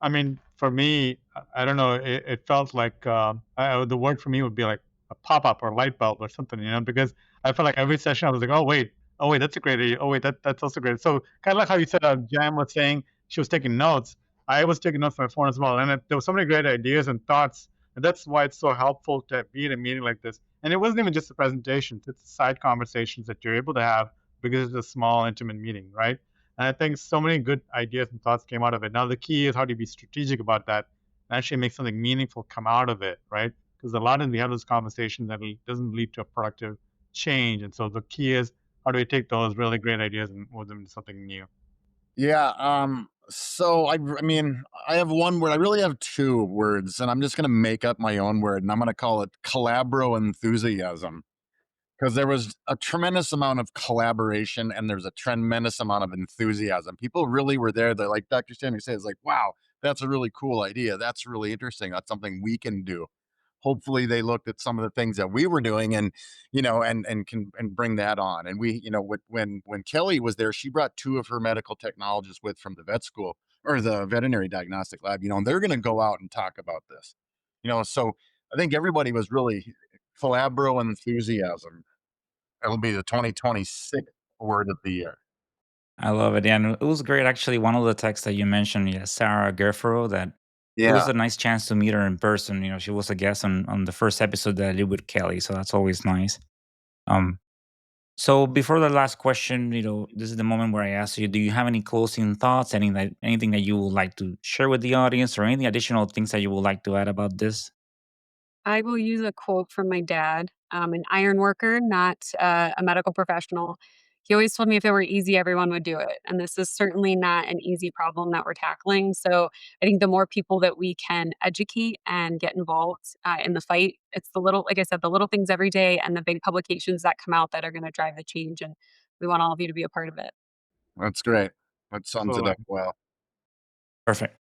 I mean, for me, I don't know. It felt like, the word for me would be like a pop up or light bulb or something, because I felt like every session I was like, oh wait, that's a great idea. Oh wait, that's also great. So kind of like how you said, Jam was saying she was taking notes. I was taking notes on my phone as well, and there were so many great ideas and thoughts, and that's why it's so helpful to be in a meeting like this. And it wasn't even just the presentations; it's the side conversations that you're able to have because it's a small, intimate meeting, right? And I think so many good ideas and thoughts came out of it. Now the key is how do you be strategic about that and actually make something meaningful come out of it, right? Because a lot of we have this conversation that doesn't lead to a productive change. And so the key is how do we take those really great ideas and move them into something new? Yeah. So I mean, I have one word. I really have two words, and I'm just gonna make up my own word, and I'm gonna call it collabro enthusiasm. because there was a tremendous amount of collaboration and there's a tremendous amount of enthusiasm. People really were there. They're like Dr. Samuel says, like, wow, that's a really cool idea. That's really interesting. That's something we can do. Hopefully they looked at some of the things that we were doing and, and can and bring that on. And we, when Kelly was there, she brought two of her medical technologists with from the vet school or the veterinary diagnostic lab, and they're going to go out and talk about this, so I think everybody was really Philabro enthusiasm. It'll be the 2026 word of the year. I love it. Yeah, and it was great. Actually, one of the texts that you mentioned, yeah, Sarah Gerfero, that it was Yeah, a nice chance to meet her in person. She was a guest on the first episode that I did with Kelly, so that's always nice. Um, so before the last question, this is the moment where I ask you: do you have any closing thoughts? Anything that you would like to share with the audience, or any additional things that you would like to add about this? I will use a quote from my dad, an iron worker, not a medical professional. He always told me if it were easy, everyone would do it. And this is certainly not an easy problem that we're tackling. So I think the more people that we can educate and get involved in the fight, it's the little, like I said, the little things every day and the big publications that come out that are going to drive the change. And we want all of you to be a part of it. that's great. That sums it Absolutely. up well. Perfect.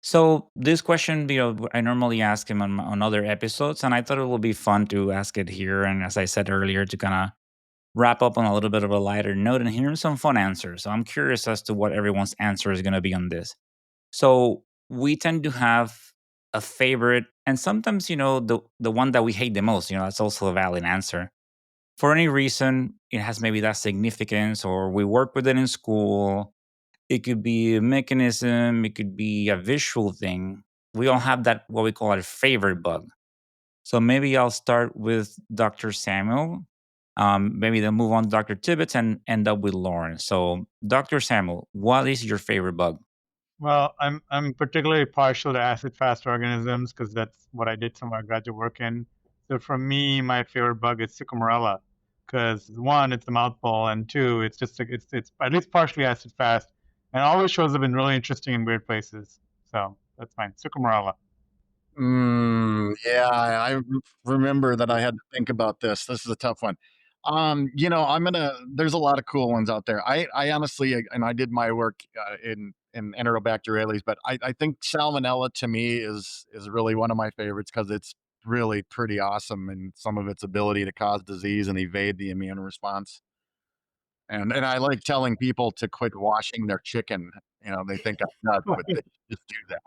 So this question, I normally ask him on other episodes, and I thought it would be fun to ask it here. And as I said earlier, to kind of wrap up on a little bit of a lighter note and hear some fun answers. So I'm curious as to what everyone's answer is going to be on this. So we tend to have a favorite, and sometimes the one that we hate the most. That's also a valid answer. For any reason, it has maybe that significance, or we work with it in school. It could be a mechanism. It could be a visual thing. We all have that what we call a favorite bug. So maybe I'll start with Dr. Samuel. Maybe then move on to Dr. Tibbetts and end up with Lauren. So, Dr. Samuel, what is your favorite bug? Well, I'm particularly partial to acid-fast organisms because that's what I did some of my graduate work in. So for me, my favorite bug is Sycamorella because one, it's a mouthful, and two, it's just like it's at least partially acid-fast, and it always shows up in really interesting and weird places. So that's fine, Sycamorella. Yeah, I remember that I had to think about this. This is a tough one. There's a lot of cool ones out there. I honestly, and I did my work in Enterobacteriales, but I think Salmonella to me is really one of my favorites because it's really pretty awesome in some of its ability to cause disease and evade the immune response. And I like telling people to quit washing their chicken. They think I'm nuts, but they just do that.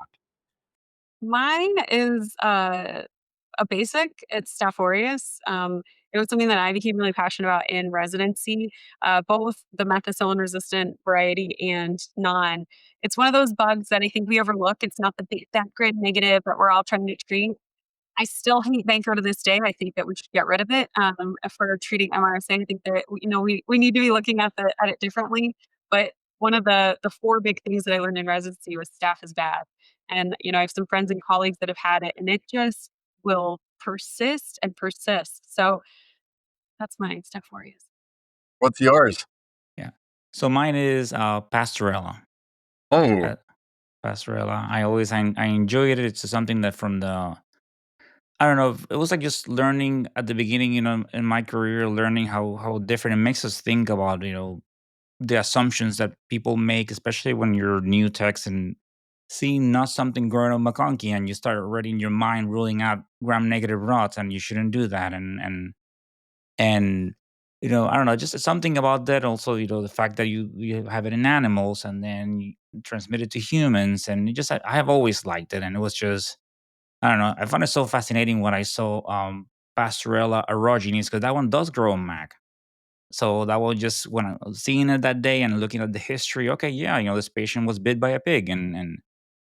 Mine is a basic. It's Staph aureus. It was something that I became really passionate about in residency, both the methicillin resistant variety and non. It's one of those bugs that I think we overlook. It's not the big, that great negative that we're all trying to treat. I still hate Banco to this day. I think that we should get rid of it for treating MRSA. I think that we need to be looking at it differently. But one of the four big things that I learned in residency was staph is bad, and I have some friends and colleagues that have had it, and it just will persist and persist. So that's my staph aureus. What's yours? Yeah. So mine is Pastorella. Oh, Pa- Pastorella. I enjoyed it. It's something that from the I don't know. It was like just learning at the beginning, in my career, learning how different it makes us think about, the assumptions that people make, especially when you're new text and seeing not something growing on McConkey and you start already in your mind ruling out gram negative rods and you shouldn't do that. And I don't know, just something about that. Also, the fact that you have it in animals and then you transmit it to humans. And I have always liked it. And it was just, I don't know. I found it so fascinating when I saw Pastorella aerogenes because that one does grow on Mac. So that was just when I was seeing it that day and looking at the history. Okay, yeah, this patient was bit by a pig and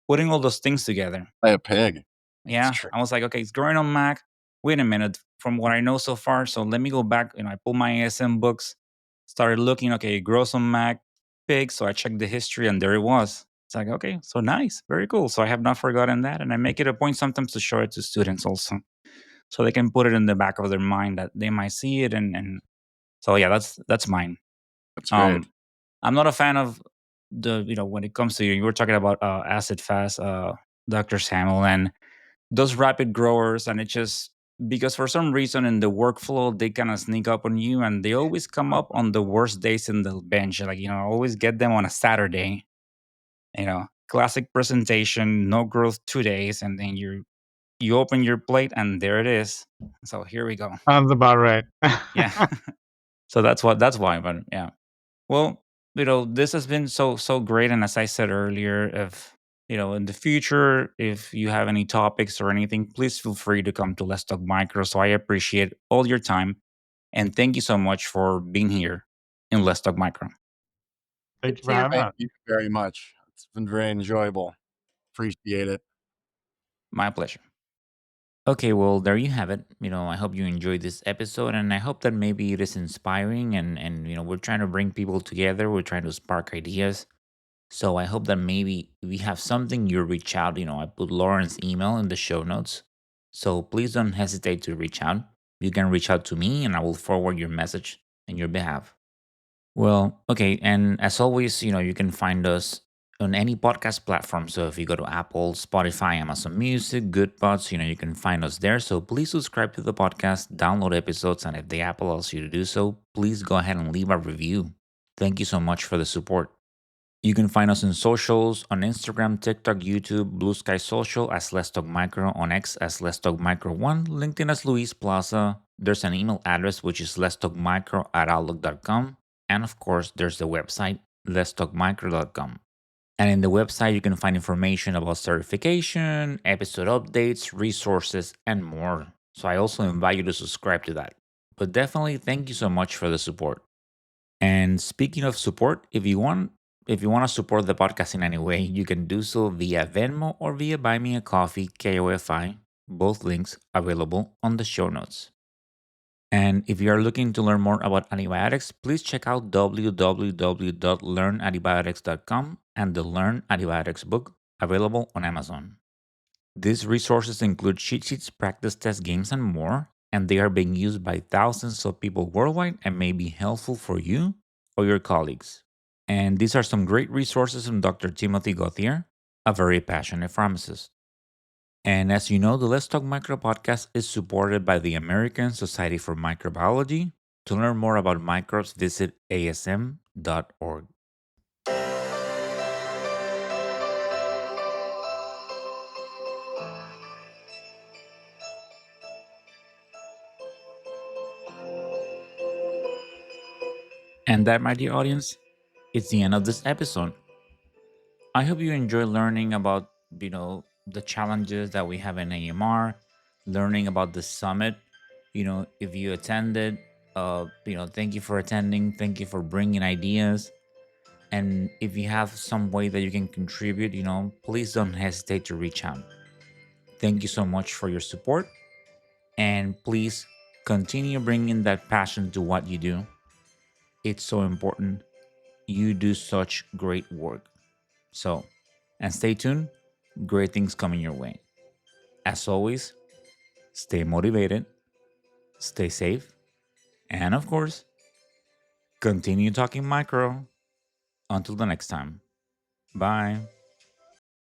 putting all those things together. by a pig. It's Yeah, true. I was like, okay, it's growing on Mac. Wait a minute, from what I know so far, so let me go back. I pulled my ASM books, started looking. Okay, it grows on Mac pig. So I checked the history, and there it was. It's like, okay, so nice, very cool. So I have not forgotten that, and I make it a point sometimes to show it to students also, so they can put it in the back of their mind that they might see it, and so yeah, that's mine. That's great. Um, I'm not a fan of when it comes to you were talking about acid fast, Dr. Samuel, and those rapid growers, and it just because for some reason in the workflow they kind of sneak up on you, and they always come up on the worst days in the bench. Like, always get them on a Saturday. Classic presentation, no growth 2 days, and then you open your plate and there it is. So here we go. Sounds about right. Yeah. So that's why. But yeah. Well, this has been so great. And as I said earlier, if in the future, if you have any topics or anything, please feel free to come to Let's Talk Micro. So I appreciate all your time, and thank you so much for being here in Let's Talk Micro. Thank You you for too. having Thank us. you very much. It's been very enjoyable. Appreciate it. My pleasure. Okay, well, there you have it. I hope you enjoyed this episode, and I hope that maybe it is inspiring, and we're trying to bring people together. We're trying to spark ideas. So I hope that maybe we have something you reach out. I put Lauren's email in the show notes. So please don't hesitate to reach out. You can reach out to me and I will forward your message in your behalf. Well, okay. And as always, you can find us on any podcast platform. So if you go to Apple, Spotify, Amazon Music, Good Pods, you can find us there. So please subscribe to the podcast, download episodes, and if the app allows you to do so, please go ahead and leave a review. Thank you so much for the support. You can find us on socials on Instagram, TikTok, YouTube, Blue Sky Social as Let's Talk Micro, on X as Let's Talk Micro 1, LinkedIn as Luis Plaza. There's an email address which is Let's Talk Micro at outlook.com. And of course, there's the website, letstalkmicro.com. And in the website, you can find information about certification, episode updates, resources, and more. So I also invite you to subscribe to that. But definitely, thank you so much for the support. And speaking of support, if you want to support the podcast in any way, you can do so via Venmo or via Buy Me a Coffee, KOFI, both links available on the show notes. And if you are looking to learn more about antibiotics, please check out www.learnantibiotics.com and the Learn Antibiotics book available on Amazon. These resources include cheat sheets, practice test games, and more, and they are being used by thousands of people worldwide and may be helpful for you or your colleagues. And these are some great resources from Dr. Timothy Gauthier, a very passionate pharmacist. And as you know, the Let's Talk Micro podcast is supported by the American Society for Microbiology. To learn more about microbes, visit asm.org. And that, my dear audience, it's the end of this episode. I hope you enjoy learning about, the challenges that we have in AMR, learning about the summit. If you attended, thank you for attending. Thank you for bringing ideas. And if you have some way that you can contribute, please don't hesitate to reach out. Thank you so much for your support. And please continue bringing that passion to what you do. It's so important. You do such great work. So, and stay tuned. Great things coming your way. As always, stay motivated, stay safe, and of course, continue talking micro. Until the next time. Bye.